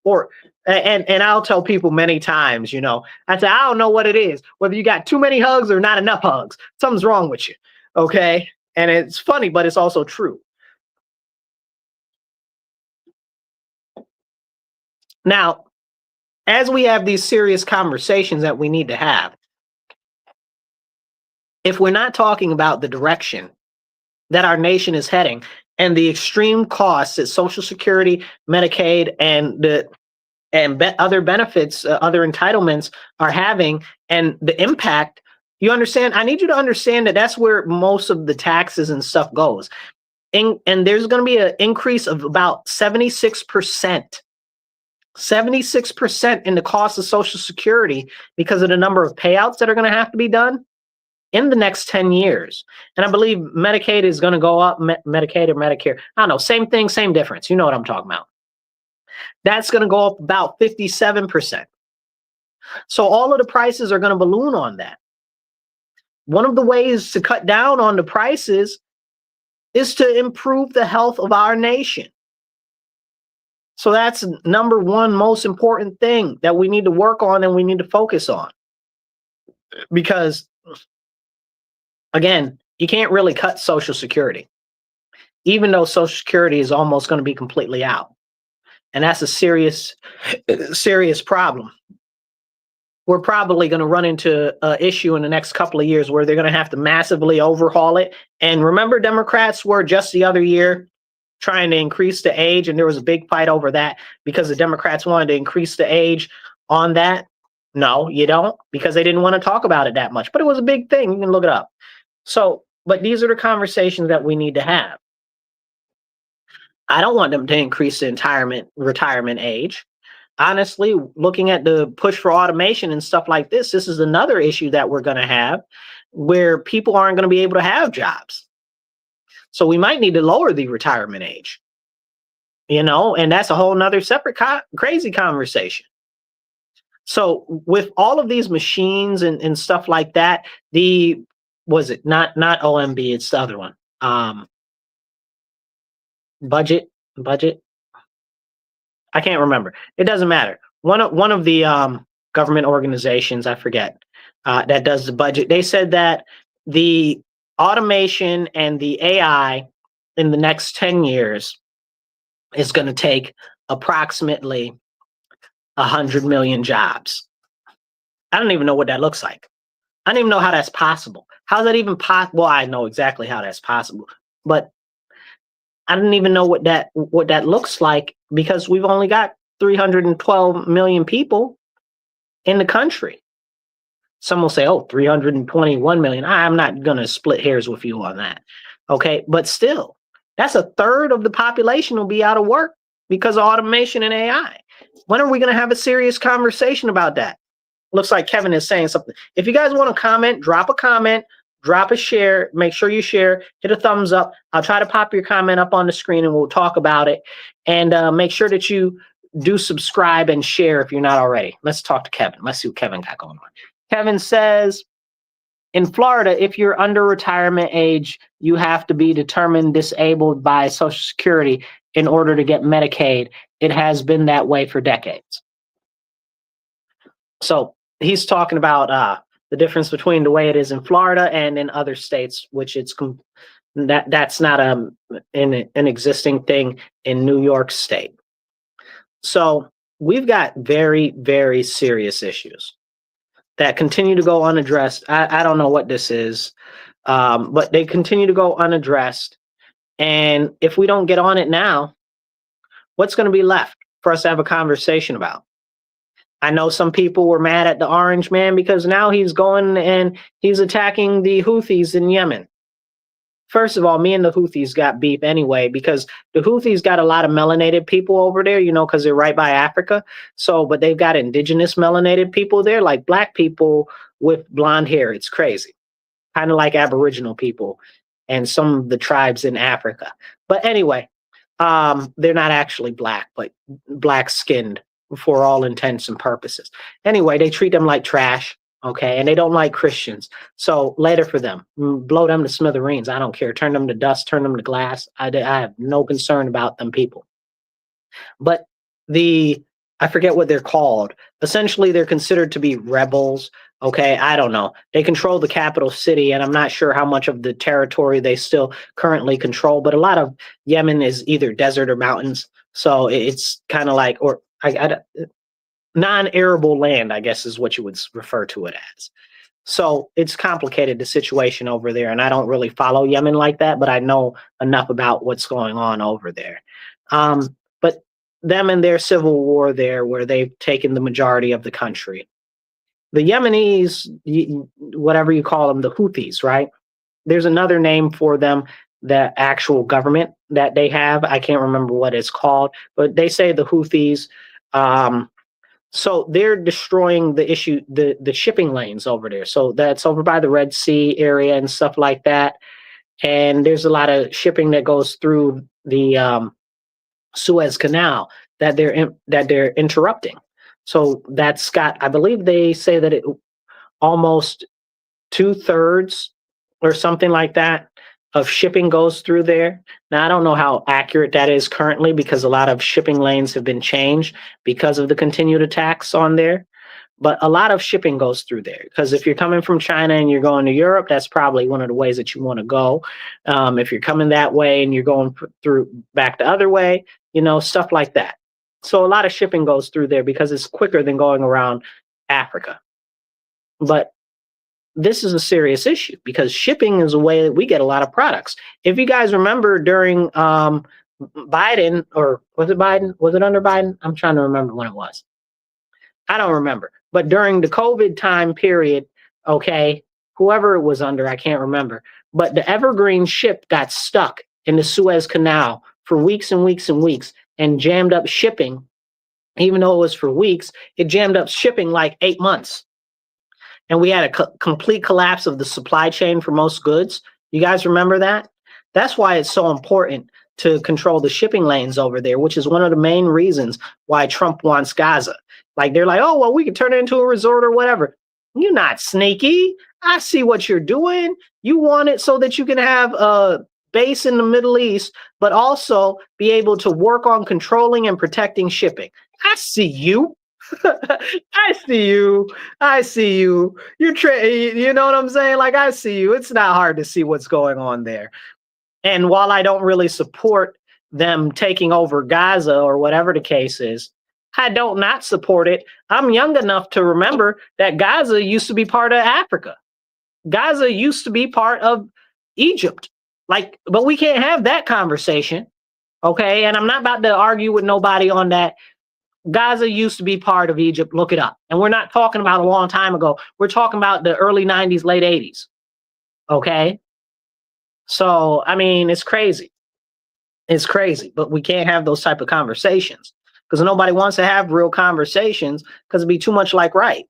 Or, and I'll tell people many times, you know, I say, I don't know what it is, whether you got too many hugs or not enough hugs, something's wrong with you. Okay. And it's funny, but it's also true. Now, as we have these serious conversations that we need to have, if we're not talking about the direction that our nation is heading and the extreme costs that Social Security, Medicaid, and other benefits, other entitlements are having, and the impact, you understand? I need you to understand that that's where most of the taxes and stuff goes. And there's going to be an increase of about 76%. 76% in the cost of Social Security because of the number of payouts that are going to have to be done in the next 10 years. And I believe Medicaid is going to go up, Medicaid or Medicare. I don't know, same thing, same difference. You know what I'm talking about. That's going to go up about 57%. So all of the prices are going to balloon on that. One of the ways to cut down on the prices is to improve the health of our nation. So that's number one most important thing that we need to work on and we need to focus on. Because, again, you can't really cut Social Security, even though Social Security is almost going to be completely out. And that's a serious, serious problem. We're probably going to run into an issue in the next couple of years where they're going to have to massively overhaul it. And remember, Democrats were just the other year trying to increase the age, and there was a big fight over that because the Democrats wanted to increase the age on that. No, you don't, because they didn't want to talk about it that much, but it was a big thing. You can look it up. So, but these are the conversations that we need to have. I don't want them to increase the retirement age. Honestly, looking at the push for automation and stuff like this is another issue that we're going to have where people aren't going to be able to have jobs. So we might need to lower the retirement age, you know, and that's a whole nother separate crazy conversation. So with all of these machines and stuff like that, was it not OMB, it's the other one. Budget. I can't remember. It doesn't matter. One of the government organizations, I forget, that does the budget, they said that the automation and the AI in the next 10 years is going to take approximately 100 million jobs. I don't even know what that looks like. I don't even know how that's possible. How's that even possible? Well, I know exactly how that's possible, but I don't even know what that looks like because we've only got 312 million people in the country. Some will say, oh, 321 million. I'm not going to split hairs with you on that. Okay. But still, that's a third of the population will be out of work because of automation and AI. When are we going to have a serious conversation about that? Looks like Kevin is saying something. If you guys want to comment, drop a comment, drop a share. Make sure you share, hit a thumbs up. I'll try to pop your comment up on the screen and we'll talk about it. And make sure that you do subscribe and share if you're not already. Let's talk to Kevin. Let's see what Kevin got going on. Kevin says, in Florida, if you're under retirement age, you have to be determined disabled by Social Security in order to get Medicaid. It has been that way for decades. So he's talking about the difference between the way it is in Florida and in other states, which that's not an existing thing in New York State. So we've got very, very serious issues that continue to go unaddressed. I don't know what this is, but they continue to go unaddressed. And if we don't get on it now, what's going to be left for us to have a conversation about? I know some people were mad at the Orange Man because now he's going and he's attacking the Houthis in Yemen. First of all, me and the Houthis got beef anyway because the Houthis got a lot of melanated people over there, because they're right by Africa. So, but they've got indigenous melanated people there, like black people with blonde hair. It's crazy. Kind of like Aboriginal people and some of the tribes in Africa. But anyway, they're not actually black, but black skinned for all intents and purposes. Anyway, they treat them like trash. Okay. And they don't like Christians. So later for them, blow them to smithereens. I don't care. Turn them to dust, turn them to glass. I have no concern about them people. But I forget what they're called. Essentially, they're considered to be rebels. Okay. I don't know. They control the capital city, and I'm not sure how much of the territory they still currently control, but a lot of Yemen is either desert or mountains. So it's kind of like, or non-arable land, I guess is what you would refer to it as. So it's complicated, the situation over there. And I don't really follow Yemen like that, but I know enough about what's going on over there. But them and their civil war there, where they've taken the majority of the country. The Yemenis, whatever you call them, the Houthis, right? There's another name for them, the actual government that they have. I can't remember what it's called, but they say the Houthis. So they're destroying the shipping lanes over there. So that's over by the Red Sea area and stuff like that. And there's a lot of shipping that goes through the Suez Canal that they're interrupting. So that's got, I believe they say that it almost 2/3 or something like that of shipping goes through there. Now, I don't know how accurate that is currently because a lot of shipping lanes have been changed because of the continued attacks on there. But a lot of shipping goes through there because if you're coming from China and you're going to Europe, that's probably one of the ways that you want to go. If you're coming that way and you're going through back the other way, stuff like that. So a lot of shipping goes through there because it's quicker than going around Africa. But this is a serious issue because shipping is a way that we get a lot of products. If you guys remember during Biden, or was it Biden? Was it under Biden? I'm trying to remember when it was. I don't remember. But during the COVID time period, okay, whoever it was under, I can't remember. But the Evergreen ship got stuck in the Suez Canal for weeks and weeks and weeks and jammed up shipping. Even though it was for weeks, it jammed up shipping like 8 months. And we had a complete collapse of the supply chain for most goods. You guys remember that? That's why it's so important to control the shipping lanes over there, which is one of the main reasons why Trump wants Gaza. Like, they're like, oh, well, we could turn it into a resort or whatever. You're not sneaky. I see what you're doing. You want it so that you can have a base in the Middle East, but also be able to work on controlling and protecting shipping. I see you. I see you. I see you. You know what I'm saying? Like, I see you. It's not hard to see what's going on there. And while I don't really support them taking over Gaza or whatever the case is, I don't not support it. I'm young enough to remember that Gaza used to be part of Africa. Gaza used to be part of Egypt. Like, but we can't have that conversation. Okay. And I'm not about to argue with nobody on that. Gaza used to be part of Egypt. Look it up. And we're not talking about a long time ago. We're talking about the early 90s, late 80s. Okay. So, I mean, it's crazy. It's crazy, but we can't have those type of conversations because nobody wants to have real conversations because it'd be too much like right.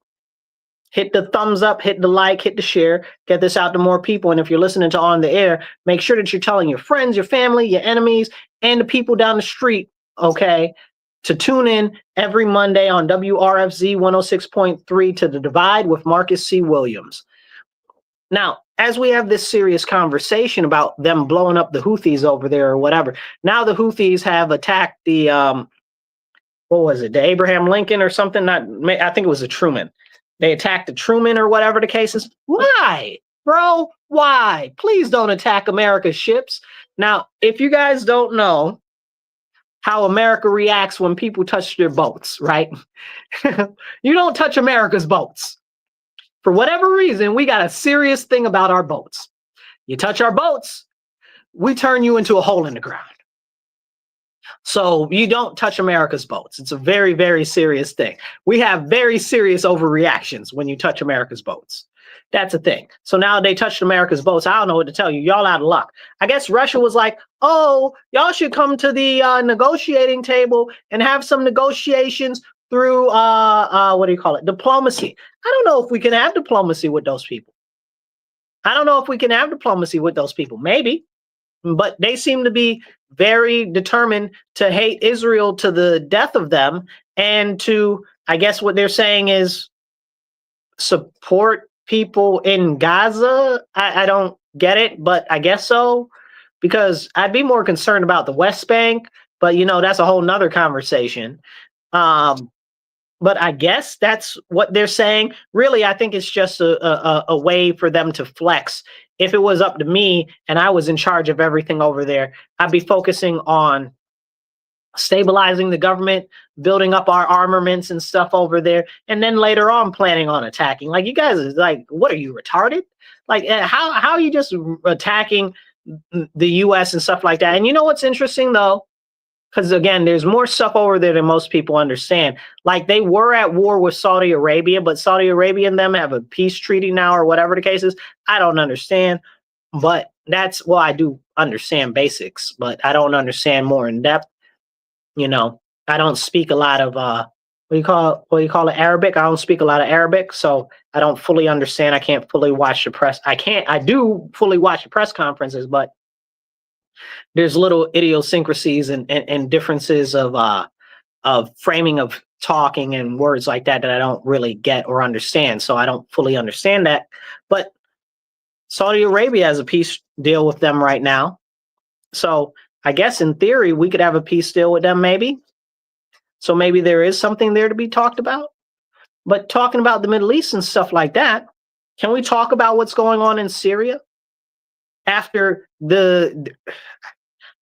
Hit the thumbs up, hit the like, hit the share, get this out to more people. And if you're listening to On the Air, make sure that you're telling your friends, your family, your enemies, and the people down the street, okay, to tune in every Monday on WRFZ 106.3 to The Divide with Marcus C. Williams. Now, as we have this serious conversation about them blowing up the Houthis over there or whatever, now the Houthis have attacked the, what was it, the Abraham Lincoln or something? I think it was the Truman. They attacked the Truman or whatever the case is. Why, bro? Why? Please don't attack America's ships. Now, if you guys don't know how America reacts when people touch their boats, right? You don't touch America's boats. For whatever reason, we got a serious thing about our boats. You touch our boats, we turn you into a hole in the ground. So you don't touch America's boats. It's a very, very serious thing. We have very serious overreactions when you touch America's boats. That's a thing. So now they touched America's boats. I don't know what to tell you. Y'all out of luck. I guess Russia was like, oh, y'all should come to the negotiating table and have some negotiations through, what do you call it? Diplomacy. I don't know if we can have diplomacy with those people. I don't know if we can have diplomacy with those people. Maybe. But they seem to be very determined to hate Israel to the death of them, and to, I guess what they're saying is, support people in Gaza. I don't get it, but I guess so, because I'd be more concerned about the West Bank, but you know, that's a whole nother conversation. But I guess that's what they're saying. Really, I think it's just a way for them to flex. If it was up to me and I was in charge of everything over there, I'd be focusing on stabilizing the government, building up our armaments and stuff over there, and then later on planning on attacking. Like, you guys are like, what are you, retarded? Like, how are you just attacking the US and stuff like that? And you know what's interesting though? Because again, there's more stuff over there than most people understand. Like, they were at war with Saudi Arabia, but Saudi Arabia and them have a peace treaty now, or whatever the case is. I don't understand, but that's, well, I do understand basics, but I don't understand more in depth. You know, I don't speak a lot of what do you call it, Arabic. I don't speak a lot of Arabic, so I don't fully understand. I can't fully watch the press. I do fully watch the press conferences, but there's little idiosyncrasies and differences of framing of talking and words like that I don't really get or understand. So I don't fully understand that. But Saudi Arabia has a peace deal with them right now. So I guess in theory, we could have a peace deal with them maybe. So maybe there is something there to be talked about. But talking about the Middle East and stuff like that, can we talk about what's going on in Syria? After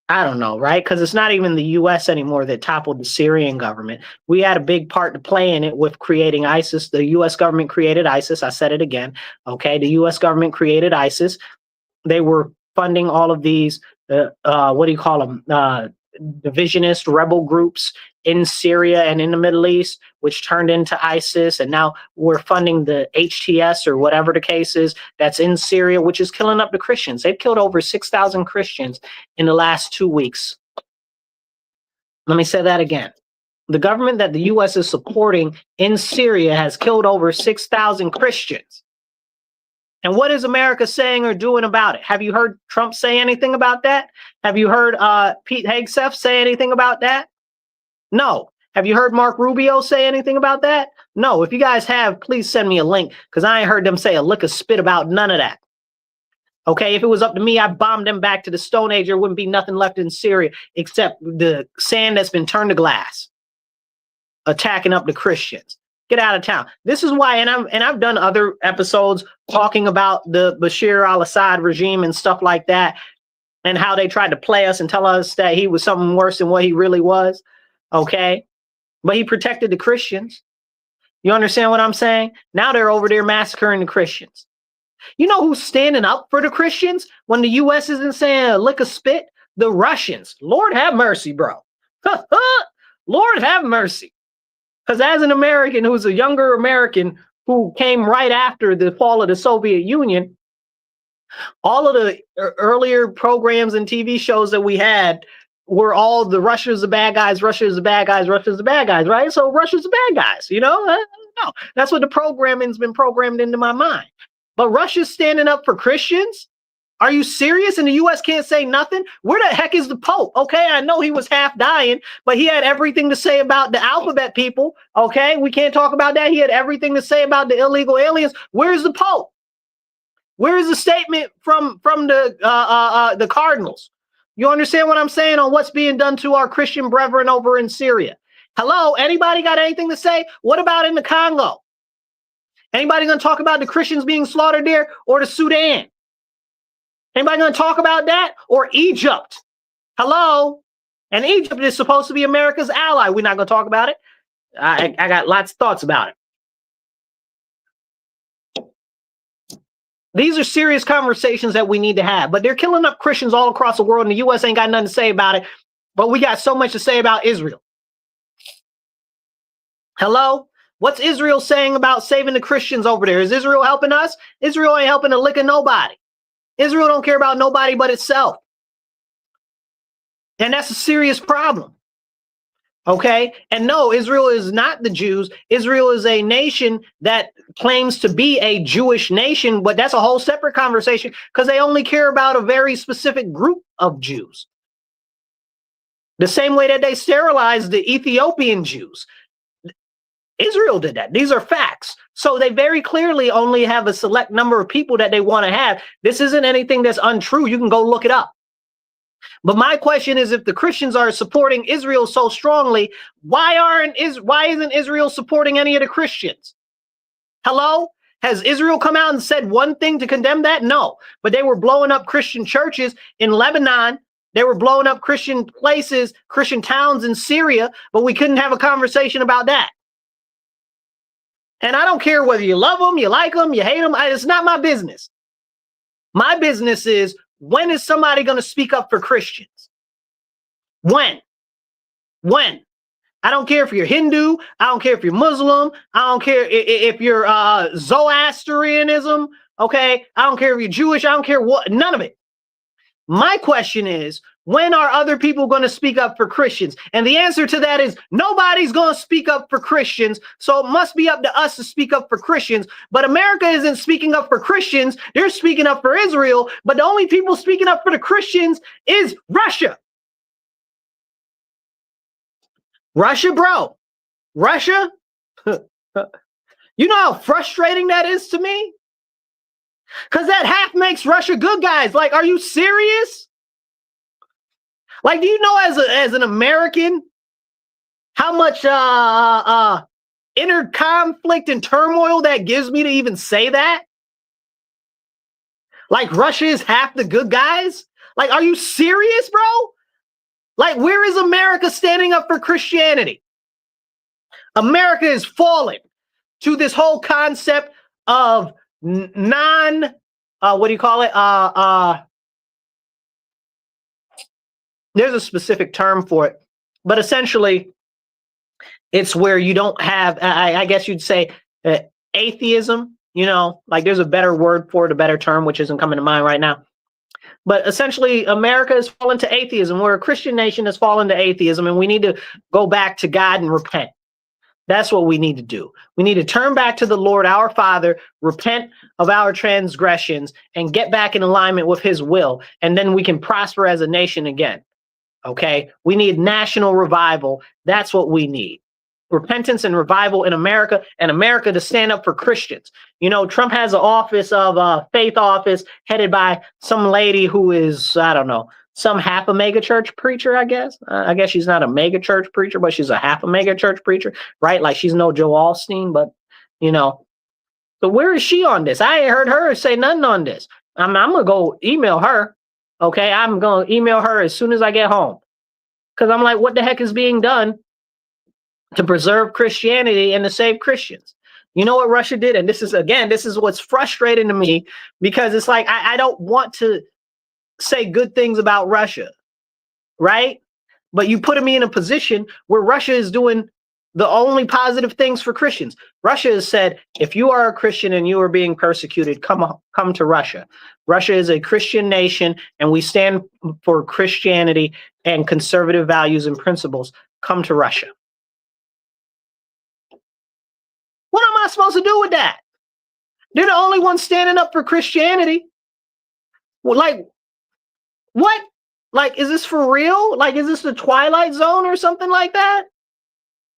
I don't know, right? Because it's not even the US anymore that toppled the Syrian government. We had a big part to play in it with creating ISIS. The US government created ISIS. I said it again. Okay. The US government created ISIS. They were funding all of these, what do you call them? Divisionist rebel groups in Syria and in the Middle East, which turned into ISIS. And now we're funding the HTS or whatever the case is that's in Syria, which is killing up the Christians. They've killed over 6,000 Christians in the last 2 weeks. Let me say that again. The government that the US is supporting in Syria has killed over 6,000 Christians. And what is America saying or doing about it? Have you heard Trump say anything about that? Have you heard Pete Hegseth say anything about that? No. Have you heard Mark Rubio say anything about that? No. If you guys have, please send me a link, because I ain't heard them say a lick of spit about none of that. Okay, if it was up to me, I'd bomb them back to the Stone Age. There wouldn't be nothing left in Syria except the sand that's been turned to glass, attacking up the Christians. Get out of town. This is why, and I've done other episodes talking about the Bashir al-Assad regime and stuff like that, and how they tried to play us and tell us that he was something worse than what he really was. Okay, but he protected the Christians. You understand what I'm saying? Now they're over there massacring the Christians. You know who's standing up for the Christians when the U.S. isn't saying a lick of spit? The Russians. Lord have mercy, bro. Lord have mercy. Because as an American who's a younger American who came right after the fall of the Soviet Union, all of the earlier programs and TV shows that we had were all the Russia's the bad guys, Russia's the bad guys, Russia's the bad guys, right? So Russia's the bad guys, you know? No, that's what the programming's been programmed into my mind. But Russia's standing up for Christians? Are you serious? And the U.S. can't say nothing? Where the heck is the Pope? Okay, I know he was half dying, but he had everything to say about the alphabet people. Okay, we can't talk about that. He had everything to say about the illegal aliens. Where's the Pope? Where is the statement from the cardinals? You understand what I'm saying on what's being done to our Christian brethren over in Syria? Hello, anybody got anything to say? What about in the Congo? Anybody going to talk about the Christians being slaughtered there, or the Sudan? Anybody going to talk about that? Or Egypt? Hello? And Egypt is supposed to be America's ally. We're not going to talk about it. I got lots of thoughts about it. These are serious conversations that we need to have. But they're killing up Christians all across the world, and the U.S. ain't got nothing to say about it. But we got so much to say about Israel. Hello? What's Israel saying about saving the Christians over there? Is Israel helping us? Israel ain't helping a lick of nobody. Israel don't care about nobody but itself. And that's a serious problem. Okay? And no, Israel is not the Jews. Israel is a nation that claims to be a Jewish nation, but that's a whole separate conversation because they only care about a very specific group of Jews. The same way that they sterilized the Ethiopian Jews. Israel did that. These are facts. So they very clearly only have a select number of people that they want to have. This isn't anything that's untrue. You can go look it up. But my question is, if the Christians are supporting Israel so strongly, why isn't Israel supporting any of the Christians? Hello? Has Israel come out and said one thing to condemn that? No. But they were blowing up Christian churches in Lebanon. They were blowing up Christian places, Christian towns in Syria, but we couldn't have a conversation about that. And I don't care whether you love them, you like them, you hate them. It's not my business. My business is, when is somebody going to speak up for Christians? When? When? I don't care if you're Hindu. I don't care if you're Muslim. I don't care if you're Zoroastrianism. Okay. I don't care if you're Jewish. I don't care what, none of it. My question is, when are other people going to speak up for Christians? And the answer to that is nobody's going to speak up for Christians. So it must be up to us to speak up for Christians. But America isn't speaking up for Christians. They're speaking up for Israel. But the only people speaking up for the Christians is Russia. Russia, bro. Russia. You know how frustrating that is to me? Because that half makes Russia good guys. Like, are you serious? Like, do you know as an American how much inner conflict and turmoil that gives me to even say that? Like, Russia is half the good guys? Like, are you serious, bro? Like, where is America standing up for Christianity? America is falling to this whole concept of what do you call it? There's a specific term for it, but essentially it's where you don't have, I guess you'd say atheism, you know, like there's a better word for it, a better term, which isn't coming to mind right now. But essentially America has fallen to atheism. We're a Christian nation that's fallen to atheism, and we need to go back to God and repent. That's what we need to do. We need to turn back to the Lord, our Father, repent of our transgressions, and get back in alignment with his will. And then we can prosper as a nation again. Okay? We need national revival. That's what we need. Repentance and revival in America, and America to stand up for Christians. You know, Trump has an office of faith office headed by some lady who is, I don't know, some half a mega church preacher, I guess. I guess she's not a mega church preacher, but she's a half a mega church preacher, right? Like she's no Joe Osteen, but you know. So where is she on this? I ain't heard her say nothing on this. I'm gonna go email her. Okay, I'm gonna email her as soon as I get home, because I'm like, what the heck is being done to preserve Christianity and to save Christians? You know what Russia did, and this is what's frustrating to me, because it's like I don't want to say good things about Russia, right? But you put me in a position where Russia is doing the only positive things for Christians. Russia has said, if you are a Christian and you are being persecuted, come to Russia. Russia is a Christian nation, and we stand for Christianity and conservative values and principles. Come to Russia. What am I supposed to do with that? They're the only ones standing up for Christianity. Well, like, what? Like, is this for real? Like, is this the Twilight Zone or something like that?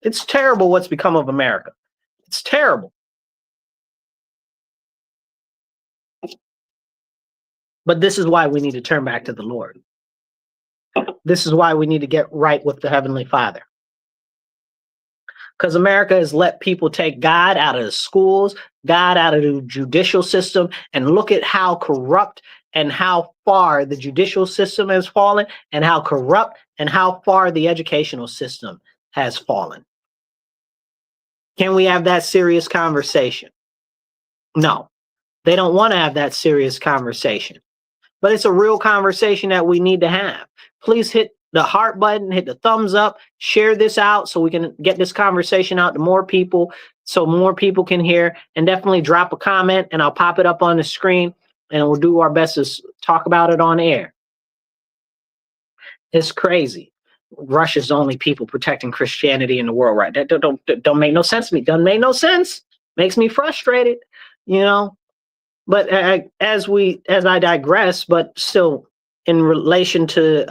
It's terrible what's become of America. It's terrible. But this is why we need to turn back to the Lord. This is why we need to get right with the Heavenly Father. Because America has let people take God out of the schools, God out of the judicial system, and look at how corrupt and how far the judicial system has fallen, and how corrupt and how far the educational system has fallen. Can we have that serious conversation? No. They don't want to have that serious conversation. But it's a real conversation that we need to have. Please hit the heart button, hit the thumbs up, share this out so we can get this conversation out to more people, so more people can hear, and definitely drop a comment and I'll pop it up on the screen and we'll do our best to talk about it on air. It's crazy. Russia's the only people protecting Christianity in the world, right? That don't make no sense to me. Doesn't make no sense. Makes me frustrated, you know. But as I digress, but still in relation to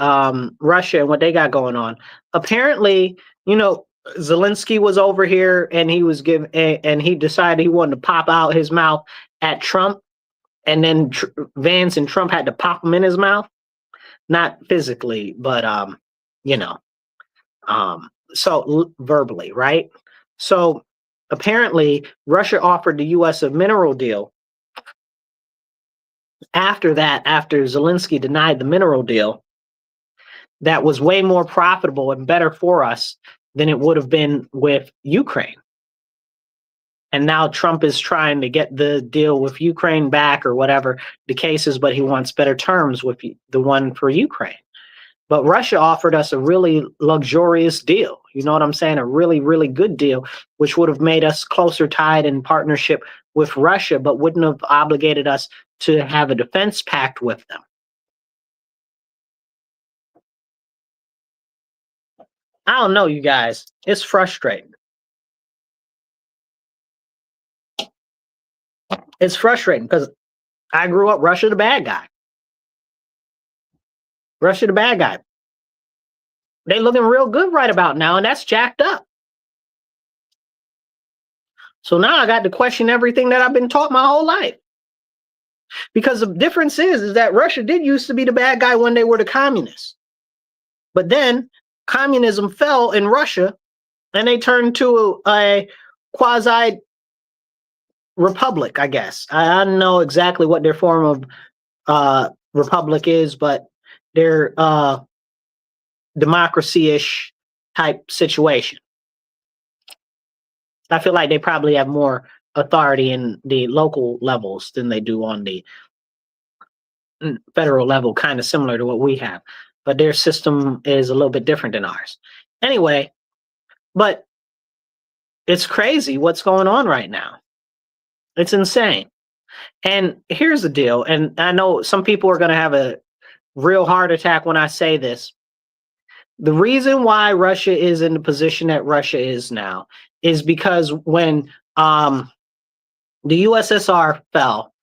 Russia and what they got going on, apparently, you know, Zelensky was over here and he was and he decided he wanted to pop out his mouth at Trump, and then Vance and Trump had to pop him in his mouth, not physically, but you know, so verbally, right? So apparently, Russia offered the U.S. a mineral deal. After that, after Zelensky denied the mineral deal, that was way more profitable and better for us than it would have been with Ukraine. And now Trump is trying to get the deal with Ukraine back or whatever the case is, but he wants better terms with the one for Ukraine. But Russia offered us a really luxurious deal. You know what I'm saying? A really, really good deal, which would have made us closer tied in partnership with Russia, but wouldn't have obligated us to have a defense pact with them. I don't know, you guys. It's frustrating. It's frustrating because I grew up Russia the bad guy. Russia the bad guy. They looking real good right about now, and that's jacked up. So now I got to question everything that I've been taught my whole life. Because the difference is that Russia did used to be the bad guy when they were the communists. But then communism fell in Russia and they turned to a quasi republic, I guess. I don't know exactly what their form of republic is, but they're democracy-ish type situation. I feel like they probably have more authority in the local levels than they do on the federal level, kind of similar to what we have. But their system is a little bit different than ours. Anyway, but it's crazy what's going on right now. It's insane. And here's the deal, and I know some people are going to have a real heart attack when I say this. The reason why Russia is in the position that Russia is now is because when the USSR fell,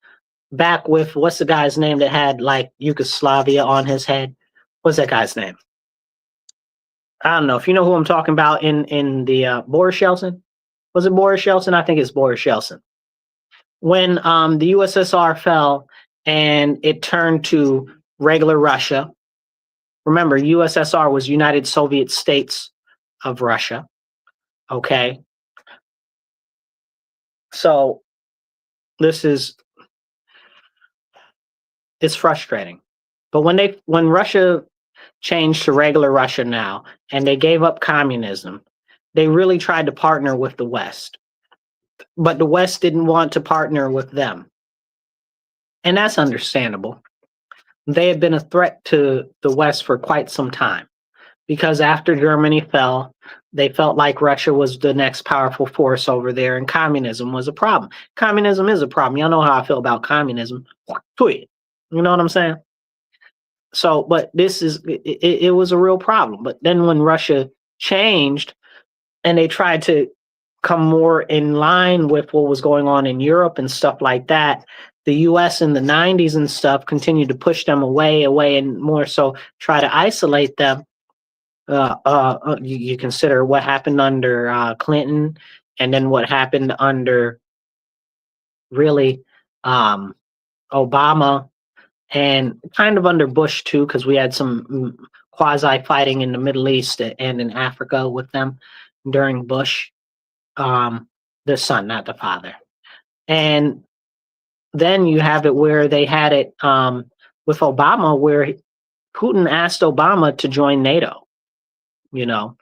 back with, what's the guy's name that had like Yugoslavia on his head? What's that guy's name? I don't know. If you know who I'm talking about in the Boris Yeltsin? Was it Boris Yeltsin? I think it's Boris Yeltsin. When the USSR fell and it turned to regular Russia, remember, USSR was United Soviet States of Russia. Okay. So this is, it's frustrating. But when Russia changed to regular Russia now and they gave up communism, they really tried to partner with the West. But the West didn't want to partner with them. And that's understandable. They had been a threat to the West for quite some time, because after Germany fell, they felt like Russia was the next powerful force over there, and communism was a problem. Communism is a problem. Y'all know how I feel about communism. You know what I'm saying? So, but this is, it was a real problem. But then when Russia changed and they tried to come more in line with what was going on in Europe and stuff like that, the US in the 90s and stuff continued to push them away, and more so try to isolate them. You consider what happened under Clinton, and then what happened under really Obama, and kind of under Bush too, because we had some quasi fighting in the Middle East and in Africa with them during Bush, the son, not the father. And then you have it where they had it with Obama, where Putin asked Obama to join NATO, you know,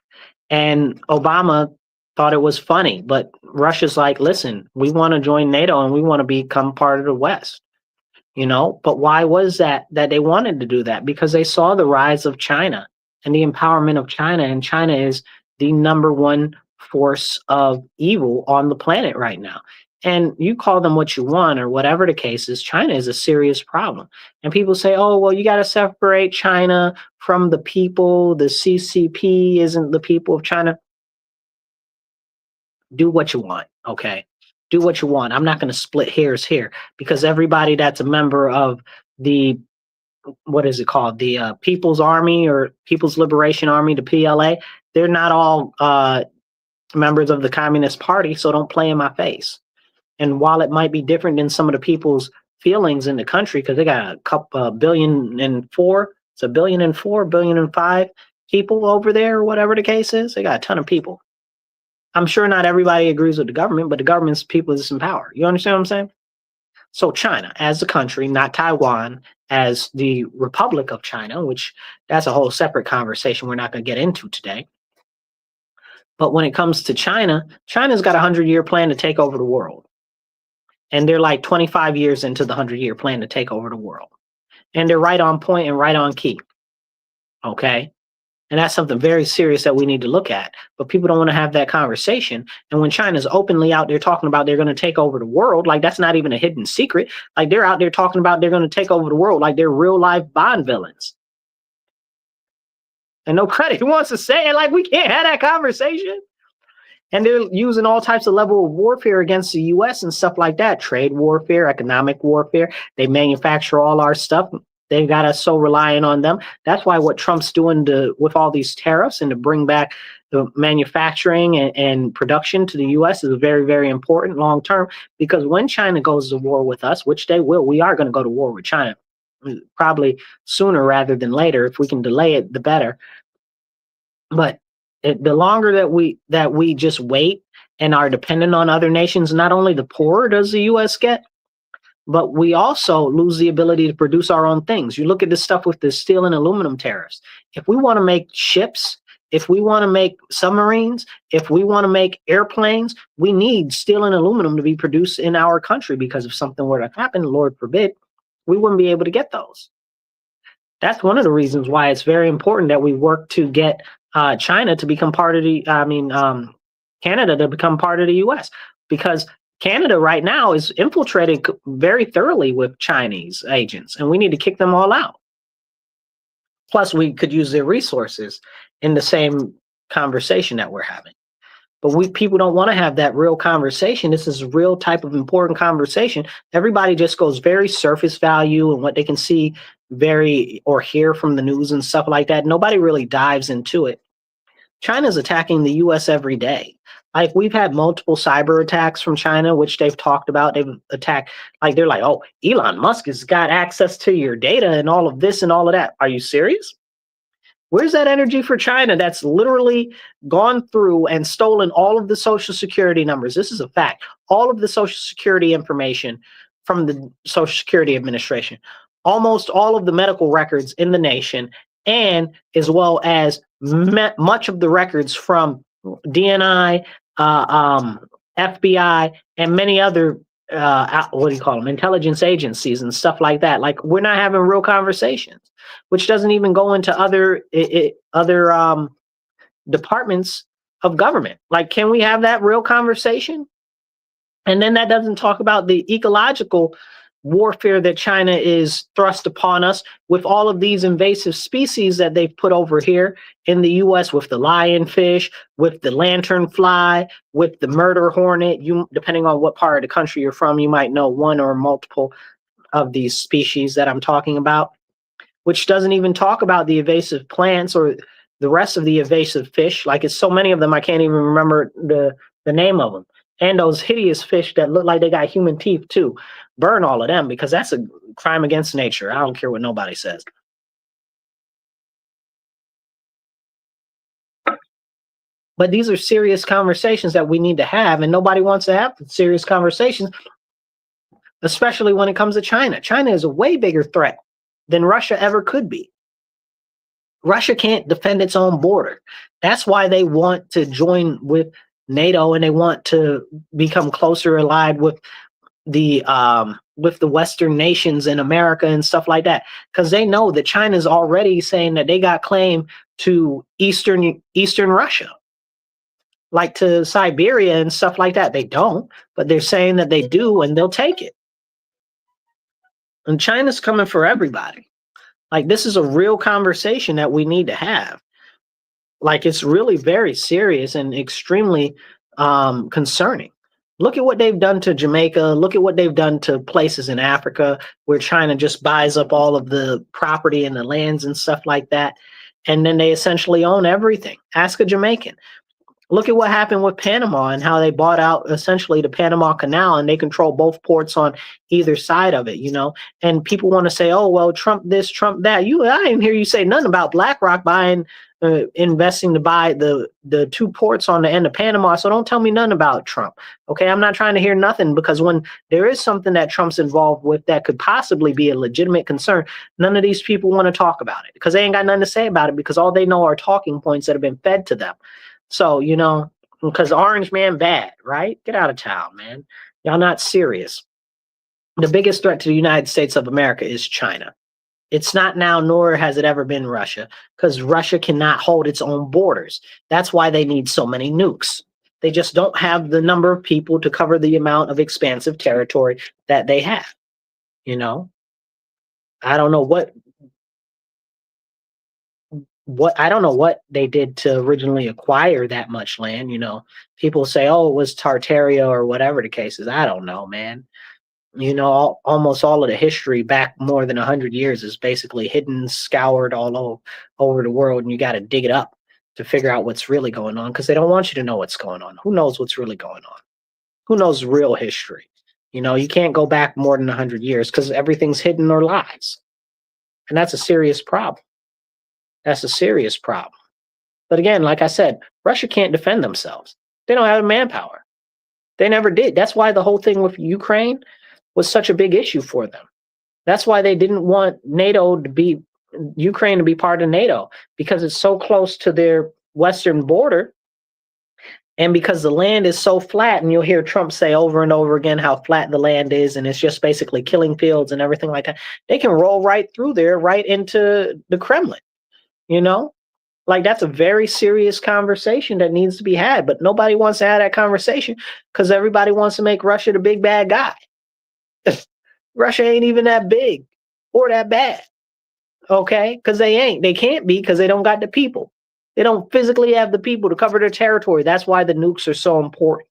and Obama thought it was funny. But Russia's like, listen, we want to join NATO and we want to become part of the West. But why was that they wanted to do that? Because they saw the rise of China and the empowerment of China, and China is the number one force of evil on the planet right now. And you call them what you want or whatever the case is, China is a serious problem. And people say, oh, well, you got to separate China from the people. The CCP isn't the people of China. Do what you want, okay? Do what you want. I'm not going to split hairs here, because everybody that's a member of the, what is it called? The People's Army or People's Liberation Army, the PLA, they're not all members of the Communist Party, so don't play in my face. And while it might be different than some of the people's feelings in the country, because they got a couple billion and four, it's 1.4 billion and 5 people over there, or whatever the case is. They got a ton of people. I'm sure not everybody agrees with the government, but the government's people is in power. You understand what I'm saying? So China as a country, not Taiwan as the Republic of China, which that's a whole separate conversation we're not going to get into today. But when it comes to China, China's got a 100-year plan to take over the world. And they're like 25 years into the 100-year plan to take over the world. And they're right on point and right on key. Okay? And that's something very serious that we need to look at. But people don't want to have that conversation. And when China's openly out there talking about they're going to take over the world, like that's not even a hidden secret. Like they're out there talking about they're going to take over the world like they're real life Bond villains. And no credit. Who wants to say it? Like we can't have that conversation. And they're using all types of level of warfare against the U.S. and stuff like that. Trade warfare, economic warfare. They manufacture all our stuff. They got us so reliant on them. That's why what Trump's doing with all these tariffs and to bring back the manufacturing and production to the U.S. is very, very important long term. Because when China goes to war with us, which they will, we are going to go to war with China, probably sooner rather than later. If we can delay it, the better. But the longer that we just wait and are dependent on other nations, not only the poorer does the U.S. get, but we also lose the ability to produce our own things. You look at this stuff with the steel and aluminum tariffs. If we want to make ships, if we want to make submarines, if we want to make airplanes, we need steel and aluminum to be produced in our country, because if something were to happen, Lord forbid, we wouldn't be able to get those. That's one of the reasons why it's very important that we work to get China to become part of Canada to become part of the U.S. Because Canada right now is infiltrated very thoroughly with Chinese agents, and we need to kick them all out. Plus, we could use their resources in the same conversation that we're having. But people don't want to have that real conversation. This is a real type of important conversation. Everybody just goes very surface value and what they can see or hear from the news and stuff like that. Nobody really dives into it. China's attacking the U.S. every day. Like we've had multiple cyber attacks from China, which they've talked about. They've attacked, like they're like, oh, Elon Musk has got access to your data and all of this and all of that. Are you serious? Where's that energy for China that's literally gone through and stolen all of the Social Security numbers? This is a fact. All of the Social Security information from the Social Security Administration, almost all of the medical records in the nation, and as well as much of the records from DNI, FBI, and many other, intelligence agencies and stuff like that. Like we're not having real conversations, which doesn't even go into other departments of government. Like, can we have that real conversation? And then that doesn't talk about the ecological warfare that China is thrust upon us with all of these invasive species that they've put over here in the U.S. with the lionfish, with the lanternfly, with the murder hornet. Depending on what part of the country you're from, you might know one or multiple of these species that I'm talking about, which doesn't even talk about the invasive plants or the rest of the invasive fish. Like it's so many of them, I can't even remember the name of them. And those hideous fish that look like they got human teeth too. Burn all of them, because that's a crime against nature. I don't care what nobody says. But these are serious conversations that we need to have, and nobody wants to have serious conversations, especially when it comes to China. China is a way bigger threat than Russia ever could be. Russia can't defend its own border. That's why they want to join with NATO, and they want to become closer allied with the Western nations in America and stuff like that, because they know that China's already saying that they got claim to Eastern Russia, like to Siberia and stuff like that. They don't, but they're saying that they do, and they'll take it. And China's coming for everybody. Like, this is a real conversation that we need to have. Like, it's really very serious and extremely concerning. Look at what they've done to Jamaica. Look at what they've done to places in Africa where China just buys up all of the property and the lands and stuff like that. And then they essentially own everything. Ask a Jamaican. Look at what happened with Panama and how they bought out essentially the Panama Canal, and they control both ports on either side of it, you know. And people want to say, oh, well, Trump this, Trump that. I didn't hear you say nothing about BlackRock investing to buy the two ports on the end of Panama. So don't tell me nothing about Trump. Okay, I'm not trying to hear nothing, because when there is something that Trump's involved with that could possibly be a legitimate concern, none of these people want to talk about it because they ain't got nothing to say about it, because all they know are talking points that have been fed to them. So, you know, because Orange Man bad, right? Get out of town, man. Y'all not serious. The biggest threat to the United States of America is China. It's not now, nor has it ever been Russia, because Russia cannot hold its own borders. That's why they need so many nukes. They just don't have the number of people to cover the amount of expansive territory that they have. You know, I don't know what they did to originally acquire that much land. You know, people say, oh, it was Tartaria or whatever the case is. I don't know, man. You know, almost all of the history back more than 100 years is basically hidden, scoured all over the world, and you got to dig it up to figure out what's really going on, because they don't want you to know what's going on. Who knows what's really going on? Who knows real history? You know, you can't go back more than 100 years because everything's hidden or lies. And that's a serious problem. That's a serious problem. But again, like I said, Russia can't defend themselves. They don't have the manpower. They never did. That's why the whole thing with Ukraine was such a big issue for them. That's why they didn't want Ukraine to be part of NATO, because it's so close to their western border, and because the land is so flat. And you'll hear Trump say over and over again how flat the land is, and it's just basically killing fields and everything like that. They can roll right through there, right into the Kremlin. You know, like, that's a very serious conversation that needs to be had, but nobody wants to have that conversation because everybody wants to make Russia the big bad guy. Russia ain't even that big or that bad. Okay, because they ain't. They can't be, because they don't got the people. They don't physically have the people to cover their territory. That's why the nukes are so important.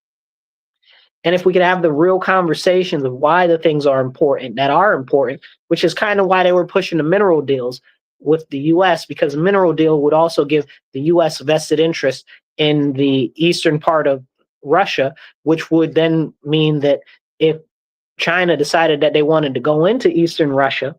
And if we could have the real conversations of why the things are important, which is kind of why they were pushing the mineral deals with the U.S., because a mineral deal would also give the U.S. vested interest in the eastern part of Russia, which would then mean that if China decided that they wanted to go into eastern Russia,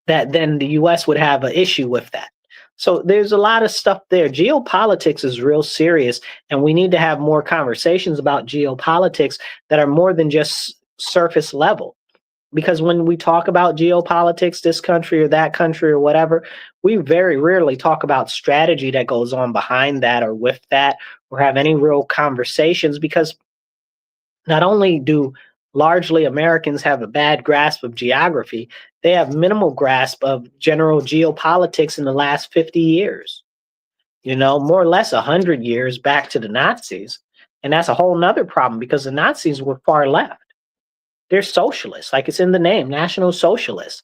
that then the U.S. would have an issue with that. So there's a lot of stuff there. Geopolitics is real serious, and we need to have more conversations about geopolitics that are more than just surface level. Because when we talk about geopolitics, this country or that country or whatever, we very rarely talk about strategy that goes on behind that or with that, or have any real conversations, because not only do largely Americans have a bad grasp of geography, they have minimal grasp of general geopolitics in the last 50 years. You know, more or less 100 years back to the Nazis. And that's a whole nother problem, because the Nazis were far left. They're socialists, like it's in the name, National Socialists.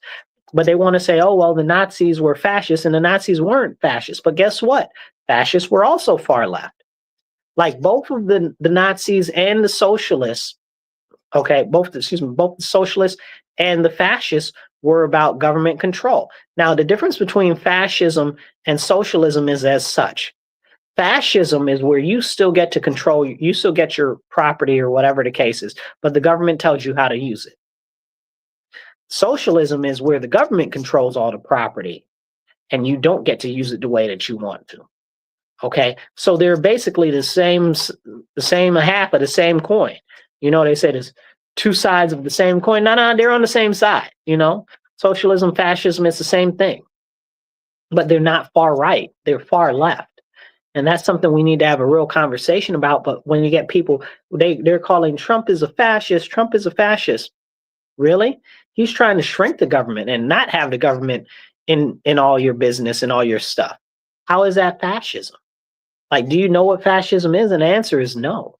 But they want to say, oh, well, the Nazis were fascists, and the Nazis weren't fascists. But guess what? Fascists were also far left. Like both of the Nazis and the socialists, okay, both the socialists and the fascists were about government control. Now, the difference between fascism and socialism is as such. Fascism is where you still get to control, you still get your property or whatever the case is, but the government tells you how to use it. Socialism is where the government controls all the property and you don't get to use it the way that you want to. Okay, so they're basically the same half of the same coin. You know, they say there's two sides of the same coin. No, they're on the same side. You know, socialism, fascism, it's the same thing, but they're not far right. They're far left. And that's something we need to have a real conversation about. But when you get people, they're calling Trump is a fascist. Trump is a fascist. Really? He's trying to shrink the government and not have the government in all your business and all your stuff. How is that fascism? Like, do you know what fascism is? And the answer is no.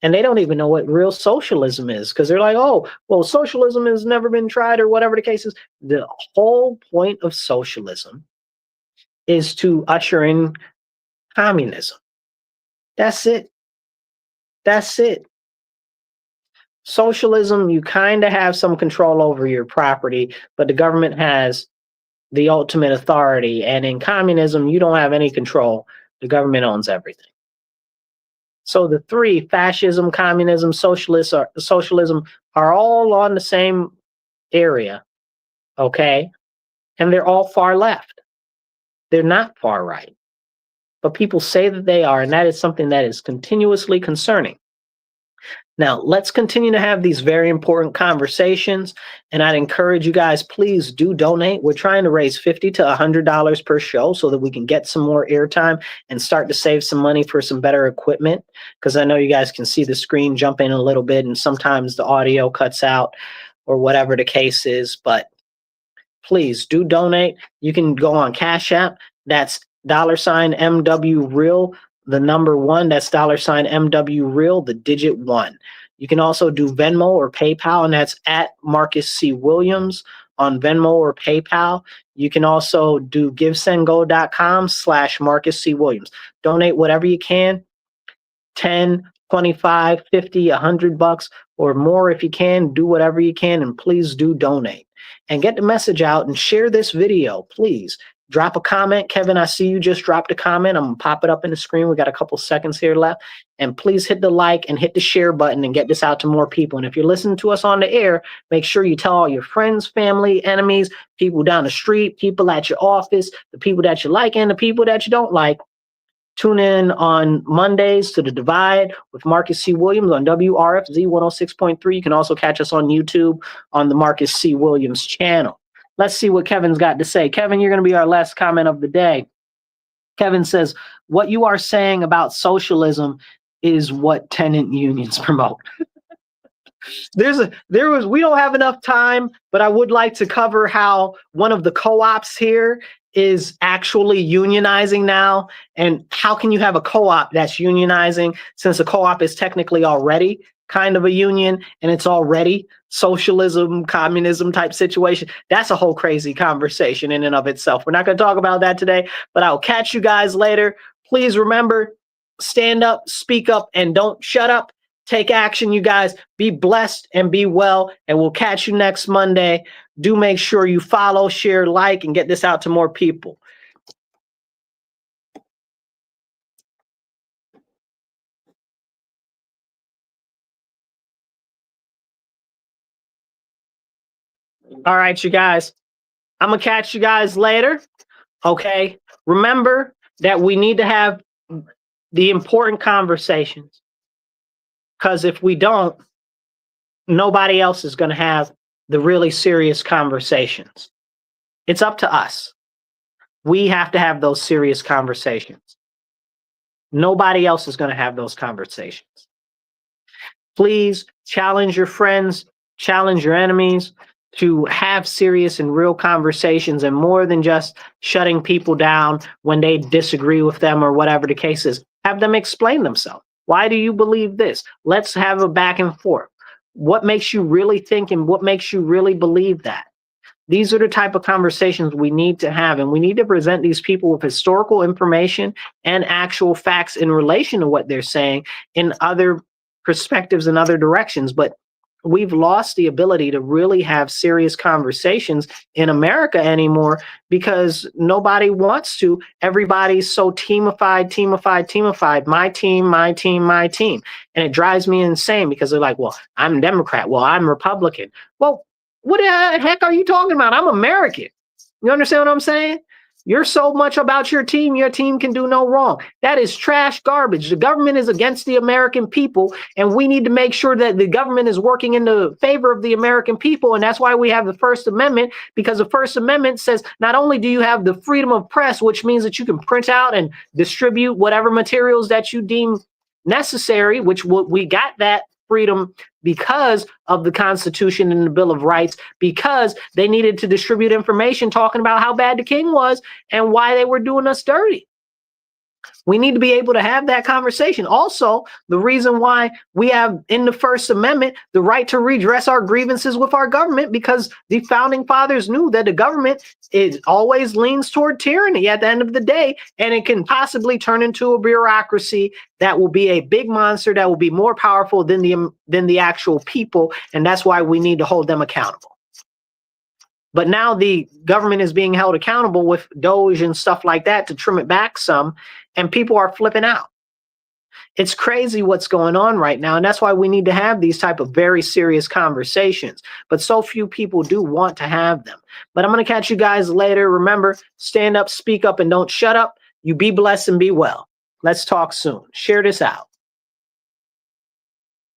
And they don't even know what real socialism is, because they're like, oh, well, socialism has never been tried or whatever the case is. The whole point of socialism is to usher in communism. That's it. That's it. Socialism, you kind of have some control over your property, but the government has the ultimate authority. And in communism, you don't have any control. The government owns everything. So the three, fascism, communism, socialism, are all on the same area, okay? And they're all far left. They're not far right. But people say that they are, and that is something that is continuously concerning. Now, let's continue to have these very important conversations, and I'd encourage you guys, please do donate. We're trying to raise $50 to $100 per show so that we can get some more airtime and start to save some money for some better equipment, because I know you guys can see the screen jump in a little bit, and sometimes the audio cuts out or whatever the case is, but please do donate. You can go on Cash App. That's $MW Real. The number 1, that's $MW Real, the digit 1. You can also do Venmo or PayPal, and that's at Marcus C. Williams on Venmo or PayPal. You can also do givesendgo.com/Marcus C. Williams. Donate whatever you can, 10, 25, 50, $100 or more if you can. Do whatever you can, and please do donate. And get the message out and share this video, please. Drop a comment. Kevin, I see you just dropped a comment. I'm going to pop it up in the screen. We got a couple seconds here left. And please hit the like and hit the share button and get this out to more people. And if you're listening to us on the air, make sure you tell all your friends, family, enemies, people down the street, people at your office, the people that you like and the people that you don't like. Tune in on Mondays to The Divide with Marcus C. Williams on WRFZ 106.3. You can also catch us on YouTube on the Marcus C. Williams channel. Let's see what Kevin's got to say. Kevin, you're going to be our last comment of the day. Kevin says, what you are saying about socialism is what tenant unions promote. We don't have enough time, but I would like to cover how one of the co-ops here is actually unionizing now. And how can you have a co-op that's unionizing, since a co-op is technically already kind of a union and it's already socialism, communism type situation? That's a whole crazy conversation in and of itself. We're not going to talk about that today, but I'll catch you guys later. Please remember, stand up, speak up, and don't shut up. Take action, you guys. Be blessed and be well, and we'll catch you next Monday. Do make sure you follow, share, like, and get this out to more people. All right, you guys. I'm going to catch you guys later. Okay? Remember that we need to have the important conversations, because if we don't, nobody else is going to have the really serious conversations. It's up to us. We have to have those serious conversations. Nobody else is going to have those conversations. Please challenge your friends, challenge your enemies to have serious and real conversations, and more than just shutting people down when they disagree with them or whatever the case is. Have them explain themselves. Why do you believe this? Let's have a back and forth. What makes you really think, and what makes you really believe that? These are the type of conversations we need to have, and we need to present these people with historical information and actual facts in relation to what they're saying in other perspectives and other directions. But we've lost the ability to really have serious conversations in America anymore, because nobody wants to. Everybody's so teamified. My team, my team, my team. And it drives me insane, because they're like, well, I'm Democrat. Well, I'm Republican. Well, what the heck are you talking about? I'm American. You understand what I'm saying? You're so much about your team can do no wrong. That is trash garbage. The government is against the American people, and we need to make sure that the government is working in the favor of the American people. And that's why we have the First Amendment, because the First Amendment says not only do you have the freedom of press, which means that you can print out and distribute whatever materials that you deem necessary, which we got that freedom because of the Constitution and the Bill of Rights, because they needed to distribute information talking about how bad the king was and why they were doing us dirty. We need to be able to have that conversation. Also, the reason why we have in the First Amendment the right to redress our grievances with our government, because the founding fathers knew that the government always leans toward tyranny at the end of the day, and it can possibly turn into a bureaucracy that will be a big monster that will be more powerful than the actual people, and that's why we need to hold them accountable. But now the government is being held accountable with Doge and stuff like that to trim it back some, and people are flipping out. It's crazy what's going on right now, and that's why we need to have these type of very serious conversations. But so few people do want to have them. But I'm going to catch you guys later. Remember, stand up, speak up, and don't shut up. You be blessed and be well. Let's talk soon. Share this out.